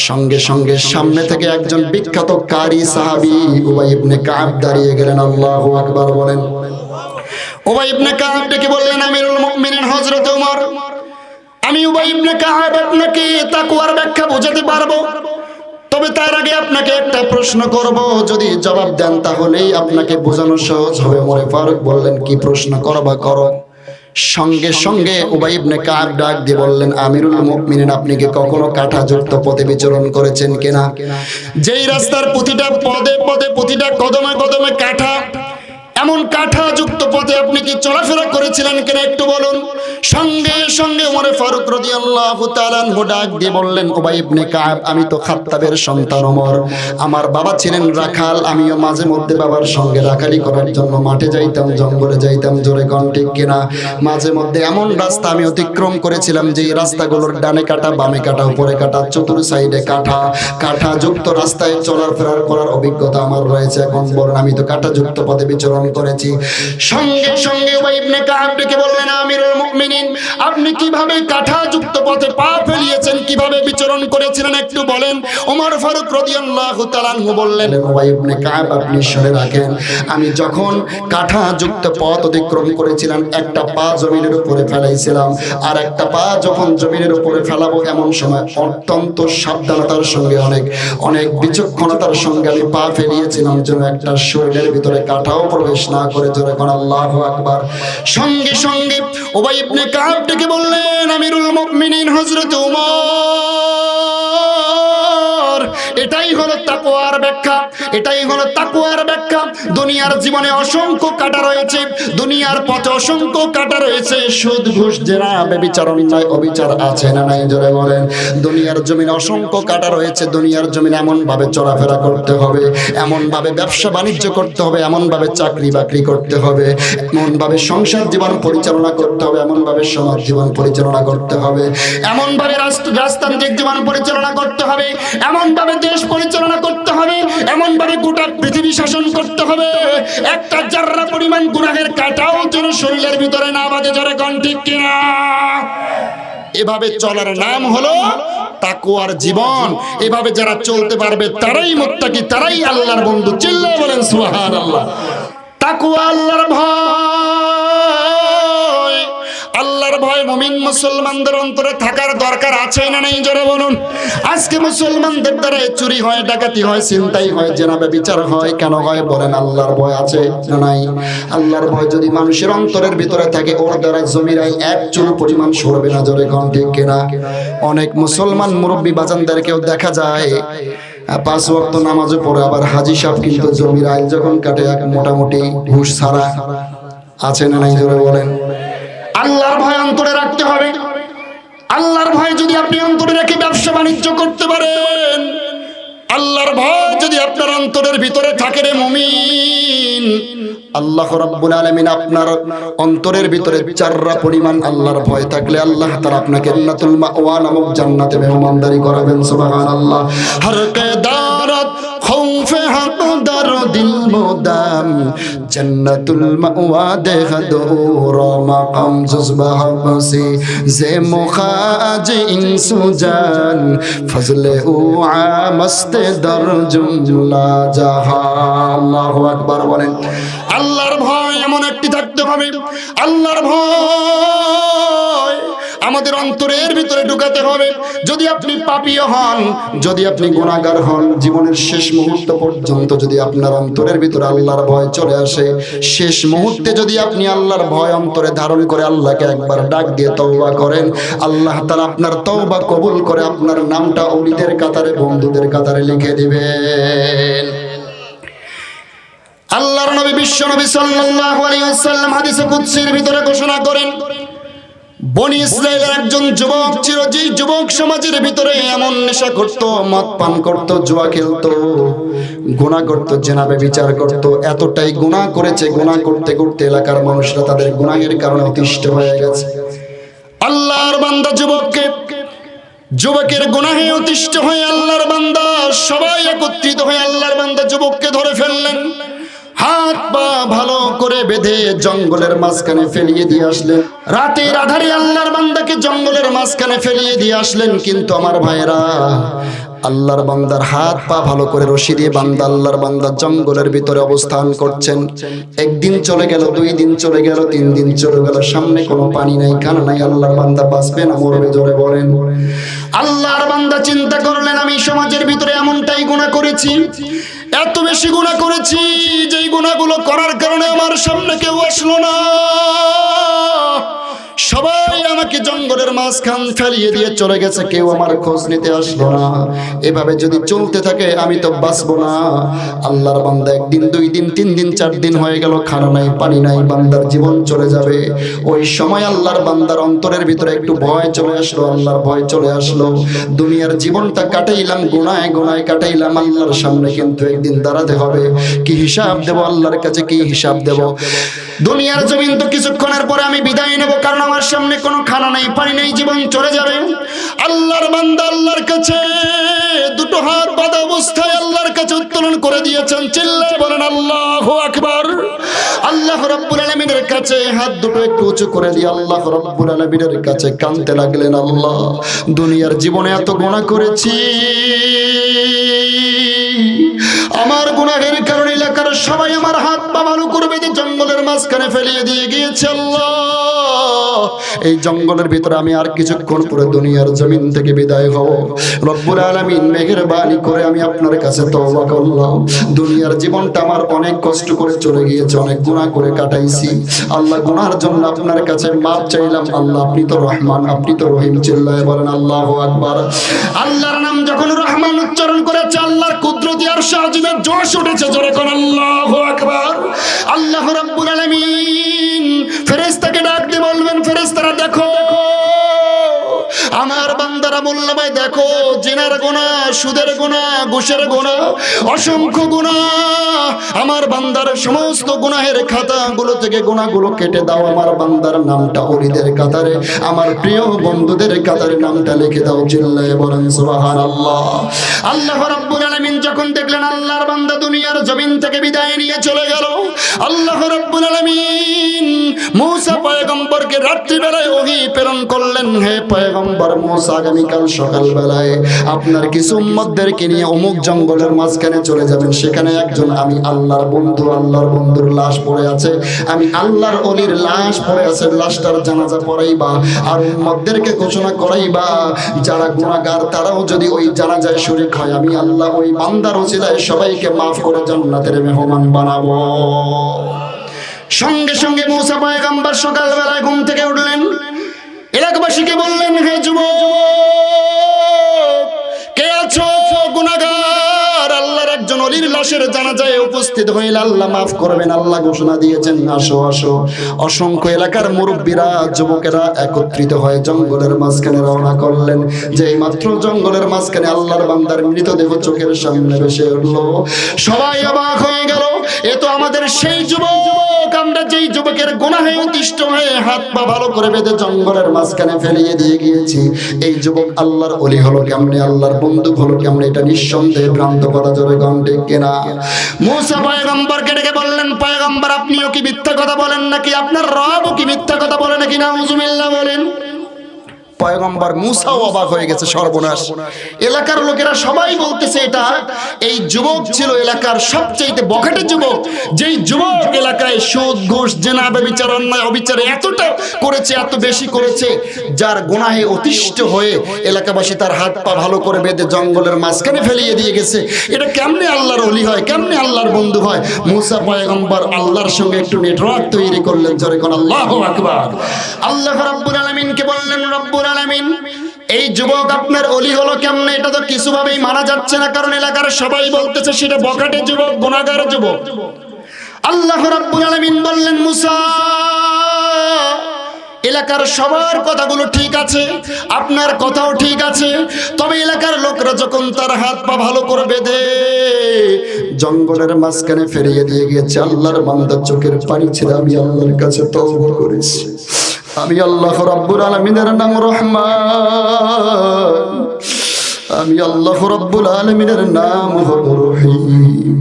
সঙ্গে সঙ্গে সামনে থেকে একজন বিখ্যাত কারি সাহাবী উবাই ইবনে কাব দাঁড়িয়ে গেলেন। আল্লাহু আকবার বলেন। উবাই ইবনে কাব ডেকে বললেন, আমিরুল মুমিনিন হযরত ওমর, আমি উবাই ইবনে কাব আপনাকে তাকওয়ার ব্যাখ্যা বোঝাতে পারবো, তবে তার আগে আপনাকে একটা প্রশ্ন করব, যদি জবাব দেন তাহলেই আপনাকে বোঝানো সহজ হবে। ওমর ফারুক বললেন, কি প্রশ্ন করবা করো। সঙ্গে সঙ্গে উবাই ইবনে কাব ডাক দিয়ে বললেন, আমিরুল মুমিনিন, আপনি কি কখনো কাঁটাযুক্ত পথে বিচরণ করেছেন কিনা? যেই রাস্তার প্রতিটা পদে পদে, প্রতিটা কদমে কদমে কাঁটা, এমন কাঁটাযুক্ত পথে আপনি কি চলাফেরা করেছিলেন কিনা একটু বলুন। সঙ্গে সঙ্গে ওমর ফারুক রাদিয়াল্লাহু তাআলা আনহু ডাক দিয়ে বললেন, উবাই ইবনে কাব, আমি তো খাত্তাবের সন্তান ওমর, আমার বাবা ছিলেন রাখাল, আমিও মাঝে মধ্যে বাবার সঙ্গে রাখালি করার জন্য মাঠে যাইতাম, জঙ্গলে যাইতাম, জোরে কোন ঠিক কিনা? মাঝে মধ্যে এমন রাস্তা আমি অতিক্রম করেছিলাম যে রাস্তাগুলোর ডানে কাটা, বামে কাটা, উপরে কাটা, চতুর সাইডে কাটা, কাঁটাযুক্ত রাস্তায় চলাফেরা করার অভিজ্ঞতা আমার রয়েছে। এখন বলেন, আমি তো কাঁটাযুক্ত পথে বিচরণ করেছি। সঙ্গে সঙ্গে উবাই ইবনে কাব ডেকে বললেন, আমিরুল মুমিনিন, আপনি কিভাবে কাঁটাযুক্ত পথে পা ফেলিয়েছেন, কিভাবে বিচরণ করেছিলেন একটু বলেন। ওমর ফারুক রাদিয়াল্লাহু তাআলা আনহু বললেন, উবাই ইবনে কাব, আপনি শুনে রাখেন, আমি যখন কাঁটাযুক্ত পথ অতিক্রম করেছিলাম, একটা পা জমিনের উপরে ফেলাইছিলাম, আর একটা পা যখন জমিনের উপরে ফেলাবো এমন সময় অত্যন্ত সাবধানতার সঙ্গে অনেক বিচক্ষণতার সঙ্গে আমি পা ফেলিয়েছিলাম, যেন একটা শরীরের ভিতরে কাঁটাও প্রবেশ না করে। জোরে কোন আল্লাহু আকবার। সঙ্গে সঙ্গে উবাই ইবনে কাব ডেকে বললেন, আমিরুল মুমিনিন হযরত ওমর, এটাই হলো তাকওয়ার ব্যাখ্যা, এটাই হলো তাকওয়ার ব্যাখ্যা। দুনিয়ার জীবনে অসংখ্য কাঁটা রয়েছে, দুনিয়ার পথে অসংখ্য কাঁটা রয়েছে, সুদ ঘুষ জেনা ব্যভিচার অন্যায় অবিচার আছে না নাই? জোরে বলেন। দুনিয়ার জমিনে অসংখ্য কাঁটা রয়েছে, দুনিয়ার জমিনে এমন ভাবে চলাফেরা করতে হবে, এমন ভাবে ব্যবসা বাণিজ্য করতে হবে, এমন ভাবে চাকরি বাকরি করতে হবে, এমন ভাবে সংসার জীবন পরিচালনা করতে হবে, এমন ভাবে সমাজ জীবন পরিচালনা করতে হবে, এমন ভাবে রাজতান্ত্রিক জীবন পরিচালনা করতে হবে, এমন ভাবে দেশ পরিচালনা করতে হবে, এমন ভাবে গোটা পৃথিবী শাসন করতে হবে, একটা জাররা পরিমাণ গুনাহের কাঁটাও যেন শরীরের ভিতরে না বাজে। জোরে কোন ঠিক কিনা? এভাবে চলার নাম হলো তাকওয়ার জীবন। এভাবে যারা চলতে পারবে তারাই মুত্তাকি, তারাই আল্লাহর বন্ধু। চিল্লায়ে বলেন সুবহানাল্লাহ। তাকওয়া, আল্লাহর ভয়, আল্লাহর ভয় মুমিন মুসলমানদের অন্তরে থাকার দরকার আছে না নাই? জোরে বলুন। আজকে মুসলমানদের দ্বারা চুরি হয়, ডাকাতি হয়, ছিনতাই হয়, জেনা ব্যভিচার হয়, কেন হয় বলেন? আল্লাহর ভয় আছে না নাই? আল্লাহর ভয় যদি মানুষের অন্তরের ভিতরে থাকে, ওর দ্বারা জমিরাই এক চুল পরিমাণ সরবে না। জোরে কোন ঠিক কিনা? অনেক মুসলমান মুরব্বী বাজানদেরকেও দেখা যায় 5 ওয়াক্ত নামাজও পড়ে, আবার হাজি সাহেব কিন্তু জমির আইল যখন কাটে এক মোটামুটি ঘুষ ছাড়া আছে না নাই? জোরে বলেন। আল্লাহর ভয় অন্তরে রাখতে হবে। আল্লাহর ভয় যদি আপনি অন্তরে রেখে ব্যবসা বাণিজ্য করতে পারেন, আল্লাহর ভয় যদি আপনার অন্তরের ভিতরে থাকে রে মুমিন, আল্লাহ রাব্বুল আলামিন আপনার অন্তরের ভিতরে চাররা পরিমাণ আল্লাহর ভয় থাকলে আল্লাহ তাআলা আপনাকে জান্নাতুল মাওয়া নামক জান্নাতে মেহমানদারি করাবেন। সুবহানাল্লাহ। হর কেদারত খৌফে হক দর দিল মুদাম জান্নাতুল মাওয়া দেখাদুর মাকাম জুজবা হাবসি জে মুখাজ ইনসুজান ফজলে উ আমস্তে দর জুমলা জাহান। আল্লাহু আকবার বলেন। আল্লাহর ভয় এমন একটি থাকতে হবে। আল্লাহর ভয় আমাদের অন্তরের ভিতরে ঢুকাতে হবে। যদি আপনি পাপী হন, যদি আপনি গুনাহগার হন, জীবনের শেষ মুহূর্ত পর্যন্ত যদি আপনার অন্তরের ভিতরে আল্লাহর ভয় চলে আসে, শেষ মুহূর্তে যদি আপনি আল্লাহর ভয় অন্তরে ধারণ করে আল্লাহকে একবার ডাক দিয়ে তওবা করেন, আল্লাহ তাআলা আপনার তওবা কবুল করে আপনার নামটা ওলিদের কাতারে, বন্ধুদের কাতারে লিখে দিবেন। আল্লাহর নবী বিশ্ব নবী সাল্লাল্লাহু আলাইহি ওয়াসাল্লাম হাদিসে কুদসির ভিতরে ঘোষণা করেন, বনি ইসরাইলের একজন যুবক ছিল, যে যুবক সমাজের ভিতরে এমন নেশা করত, মদ পান করত, জুয়া খেলতো, গুনাহ করত, জেনা ব্যভিচার করত, এতটাই গুনাহ করেছে, গুনাহ করতে করতে এলাকার মানুষরা তাদের গুনাহের কারণে অতিষ্ঠ হয়ে গেছে। আল্লাহর বান্দা যুবকের গুনাহে অতিষ্ঠ হয়ে আল্লাহর বান্দা সবাই একত্রিত হয়ে আল্লাহর বান্দা যুবককে ধরে ফেললেন, হাত পা ভালো করে বেঁধে জঙ্গলের মাঝখানে ফেলিয়ে দিয়ে আসলেন। রাতের আধারে আল্লাহর বান্দাকে জঙ্গলের মাঝখানে ফেলিয়ে দিয়ে আসলেন। কিন্তু আমার ভাইয়েরা, আল্লাহর বান্দার হাত পা ভালো করে রশি দিয়ে বান্দা আল্লাহর বান্দা জঙ্গলের ভিতরে অবস্থান করছেন। একদিন চলে গেল, 2 দিন চলে গেল, 3 দিন চলে গেল, সামনে কোনো পানি নাই, খানা নাই। আল্লাহর বান্দা বাঁচবে না মরবে? জোরে বলেন। আল্লাহর বান্দা চিন্তা করলেন, আমি সমাজের ভিতরে এমনটাই গুনাহ করেছি, এত বেশি গুনাহ করেছি, যেই গুনাহগুলো করার কারণে আমার সামনে কেউ আসলো না, সবাই আমাকে জঙ্গলের মাঝখান ফেলিয়ে দিয়ে চলে গেছে, কেউ আমার খোঁজ নিতে আসলো না। এভাবে যদি চলতে থাকে আমি তো বাঁচবো না। আল্লাহর বান্দা 1 দিন 2 দিন 3 দিন 4 দিন হয়ে গেল, খানা নাই, পানি নাই, বান্দার জীবন চলে যাবে। ওই সময় আল্লাহর বান্দার অন্তরের ভিতরে একটু ভয় চলে আসলো, আল্লাহর ভয় চলে আসলো। দুনিয়ার জীবনটা কাটাইলাম গুনাহে গুনাহে কাটাইলাম, আল্লাহর সামনে কিন্তু একদিন দাঁড়াতে হবে। কি হিসাব দেব আল্লাহর কাছে, কি হিসাব দেব? দুনিয়ার জমিন তো কিছুক্ষণের পরে আমি বিদায় নেব, কারণ আমার সামনে কোনো খানা নেই, পানি নেই, জীবন চলে যাবে। আল্লাহর বান্দা আল্লাহর কাছে 2 হাত বাঁধা অবস্থায় আল্লাহর কাছে উত্তোলন করে দিয়েছেন। চিল্লায়ে বলেন আল্লাহু আকবার। আল্লাহ রাব্বুল আলামিনের কাছে হাত দুটো একটু উঁচু করে দিয়ে আল্লাহ রাব্বুল আলামিনের কাছে কাঁদতে লাগলেন, আল্লাহ দুনিয়ার জীবনে এত গুনাহ করেছি, আমার গুনাহের কারণে এলাকার সবাই আমার হাত পা ভালো করবে যে জঙ্গলের মাঝখানে ফেলিয়ে দিয়ে গিয়েছে। আল্লাহ এই জঙ্গলের ভিতরে আমি আর কিছুক্ষণ পরে দুনিয়ার জমিন থেকে বিদায় হব। রব্বুল আলামিন মেহেরবানি করে আমি আপনার কাছে তওবা করলাম, দুনিয়ার জীবনটা আমার অনেক কষ্ট করে চলে গিয়েছে, অনেক গুনাহ করে কাটাইছি। আল্লাহ গুনার জন্য আপনার কাছে মাফ চাইলাম। আল্লাহ আপনি তো রহমান, আপনি তো রহিম। চিল্লায়ে বলেন আল্লাহু আকবার। আল্লাহর নাম যখন রহমান উচ্চারণ করেছে আল্লাহর কুদরতি আর সাজিদের জোশ উঠেছে, জোরে কোন আল্লাহু আকবার। আল্লাহ রাব্বুল আলামিন ফেরেশতাকে ডাক দিয়ে বলবেন, ফেরেশতারা দেখো আমার বান্দারা মোল্লামায় দেখো, জিনার গুনাহ, সুদের গুনাহ, ঘুষের গুনাহ, অসংখ্য গুনাহ, আমার বান্দার সমস্ত গুনাহের খাতাগুলো থেকে গুনাহগুলো কেটে দাও, আমার বান্দার নামটা ওলিদের কাতারে, আমার প্রিয় বন্ধুদের কাতারে নামটা লিখে দাও। চিল্লায়ে বলেন সুবহানাল্লাহ। আল্লাহ রাব্বুল আলামিন যখন দেখলেন আল্লাহর বান্দা দুনিয়ার জমিন থেকে বিদায় নিয়ে চলে গেল, আল্লাহ রাব্বুল আলামিন মূসা পয়গম্বরকে রাত্রি বেলায় ওহী প্রেরণ করলেন, হে পয়গম্বর মূসা আগামীকাল সকালবেলায় আপনার কিছু উম্মতদেরকে নিয়ে অমুক জঙ্গলের মাঝখানে চলে যাবেন, সেখানে একজন আমি আল্লাহর বন্ধু, আল্লাহর বন্ধুর লাশ পড়ে আছে, আমি আল্লাহর ওলির লাশ পড়ে আছে, লাশটার জানাজা পড়াইবা আর উম্মতদেরকে ঘোষণা করাইবা যারা গুনাহগার তারাও যদি ওই জানাজায় শরীক হয়, আমি আল্লাহ ওই বান্দার ওসিলায় সবাইকে মাফ করে জান্নাতের মেহমান বানাবো। সঙ্গে সঙ্গে মূসা পয়গম্বর সকালবেলায় ঘুম থেকে উঠলেন, এলাকাবাসীকে বললেন, হে যুবক কে আছো গুনাহগার, আল্লাহর একজন ওলির লাশের জানাজায় উপস্থিত হইলে আল্লাহ মাফ করবেন। আল্লাহ ঘোষণা দিয়েছেন, আসো আসো। অসংখ্য এলাকার মুরব্বীরা, যুবকেরা একত্রিত হয়ে জঙ্গলের মাঝখানে রওনা করলেন। যেই মাত্র জঙ্গলের মাঝখানে আল্লাহর বান্দার মৃতদেহ চোখের সামনে ভেসে উঠল, সবাই অবাক হয়ে গেল, এ তো আমাদের সেই যুবক, আমরা যেই যুবকের গুনাহে অতিষ্ঠ হয়ে হাত পা ভালো করে বেঁধে জঙ্গলের মাঝখানে ফেলিয়ে দিয়ে গিয়েছি, এই যুবক আল্লাহর ওলি হলো কেমনে, আল্লাহর বন্ধু হলো কেমনে, এটা নিঃসন্দেহে ভ্রান্ত করা যাবে গন্ডে কেনা। মূসা পয়গম্বরকে ডেকে বললেন, পয়গম্বর আপনিও কি মিথ্যা কথা বলেন নাকি আপনার রবও কি মিথ্যা কথা বলে নাকি, নাউজুবিল্লাহ বলেন। পয়গম্বর মূসাও অবাক হয়ে গেছে, সর্বনাশ। এলাকার লোকেরা সবাই বলতেছে এটা এই যুবক ছিল এলাকার সবচেয়ে বখাটে যুবক, যেই যুবক এলাকায় সুদ ঘুষ জেনা ব্যভিচার অন্যায় অবিচার এতটা করেছে, এত বেশি করেছে, যার গুনাহে অতিষ্ঠ হয়ে এলাকাবাসী তার হাত পা ভালো করে বেঁধে জঙ্গলের মাঝখানে ফেলিয়ে দিয়ে গেছে। এটা কেমনে আল্লাহর ওলি হয়, কেমনে আল্লাহর বন্ধু হয়? মূসা পয়গম্বর আল্লাহর সঙ্গে একটু নেটওয়ার্ক তৈরি করলেন, জোরে কোন আল্লাহু আকবার। আল্লাহ রাব্বুল আলামিনকে বললেন, রব্বুল আলামিন এই যুবক আপনার ওলি হলো কেমনে, এটা তো কিছুভাবেই মানা যাচ্ছে না, কারণ এলাকার সবাই বলতেছে সেটা বখাটে যুবক, গুনাহগার যুবক। আল্লাহ রাব্বুল আলামিন বললেন, মূসা এলাকার সবার কথাগুলো ঠিক আছে, আপনার কথাও ঠিক আছে, তবে এলাকার লোকরা যখন তার হাত পা ভালো করে বেঁধে জঙ্গলের মাঝখানে ফেরিয়ে দিয়ে গিয়েছে, আল্লাহর বান্দার চোখের পানি ছেড়ে আমি আল্লাহর কাছে তওবা করেছি। আমি আল্লাহ রাব্বুল আলামিনের নাম রহমান, আমি আল্লাহ রাব্বুল আলামিনের নাম হলো রহিম।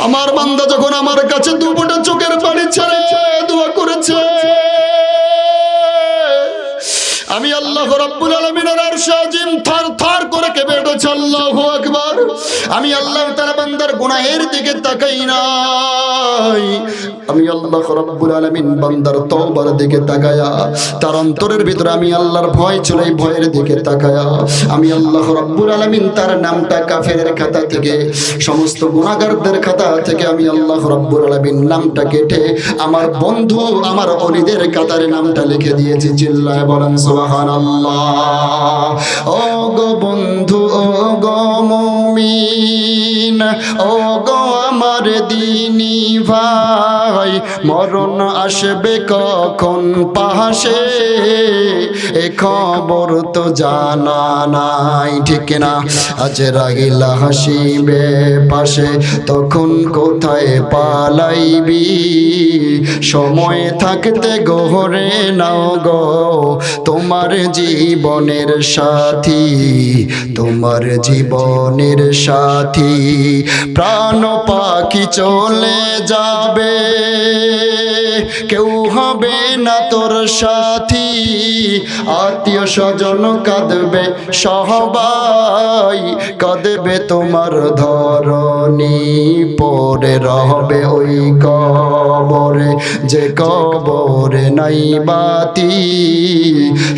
আমার বান্দা যখন আমার কাছে দুফোঁটা চোখের পানি ছেড়ে দোয়া করেছে, আমি আল্লাহ রাব্বুল আলামিনের আরশ আজিম থার থার করে কেঁপে উঠেছে। আল্লাহু আকবার। আমি আল্লাহ তাআলা বান্দার গুনাহের দিকে তাকাই নাই, আমি আল্লাহ রাব্বুল আলামিন বান্দার তওবার দিকে তাকায়া তার অন্তরের ভিতরে আমি আল্লাহর ভয় ছিল, এই ভয়ের দিকে তাকায়া আমি আল্লাহ রাব্বুল আলামিন তার নামটা কাফেরের খাতা থেকে, সমস্ত গুনাহগারদের খাতা থেকে আমি আল্লাহ রাব্বুল আলামিন নামটা কেটে আমার বন্ধু, আমার ওলিদের কাতারে নামটা লিখে দিয়েছি। চিল্লায় বলেন সুবহানাল্লাহ। ও গো বন্ধু, ও গো মুমিন, ও গো আমার দিনী ভাই, মরণ আসবে কখন পাশে এ খবর তো জানা নাই, ঠিক না? আজরাইল হাসিবে পাশে, তখন কোথায় পালাইবি, সময় থাকতে গহরে নাও গো তোমার জীবনের সাথী, তোমার জীবনের সাথী, প্রাণ পাখি চলে যাবে, কেউ হবে না তোর সাথী, আত্মীয় স্বজন কাঁদবে সবাই, কাঁদবে তোমার ধরনী, পড়ে রহবে ওই কবরে, যে কবরে নাই বাতি,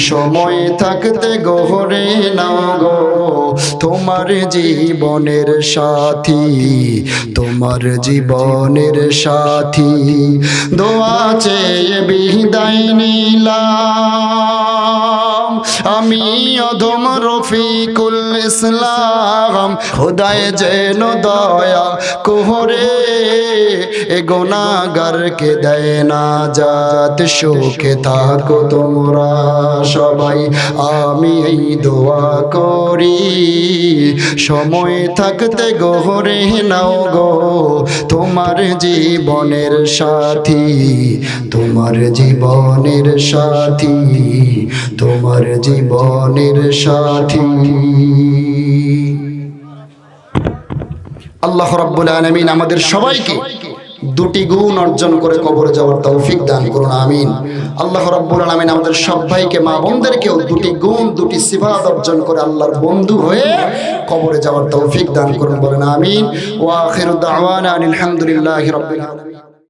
সময় থাকতে গহরে নাও গো তোমার জীবনের সাথী, তোমার জীবনের সাথী। দোয়া চেয়ে বিদায় নিলাম আমি অধম রফিকুল ইসলাম, খোদায় যেন দয়া কোহরে এ গুনাহগারকে দেয় না জাত, সুখে থাকো তোমরা সবাই আমি এই দোয়া করি, সময় থাকতে গহরে নাও গো তোমার জীবনের সাথী, তোমার জীবনের সাথী, তোমার জীবনের সাথী। আল্লাহ রাব্বুল আলামিন আমাদের সবাইকে দুটি গুণ অর্জন করে কবরে যাওয়ার তৌফিক দান করুন, আমিন। আল্লাহ রাব্বুল আলামিন আমাদের সব ভাইকে মা বোনদেরকেও দুটি গুণ দুটি সিফাত অর্জন করে আল্লাহর বন্ধু হয়ে কবরে যাওয়ার তৌফিক দান করুন, বলেন আমিন। ওয়া আখিরু দাওয়ানা আলহামদুলিল্লাহি রাব্বিল আলামিন।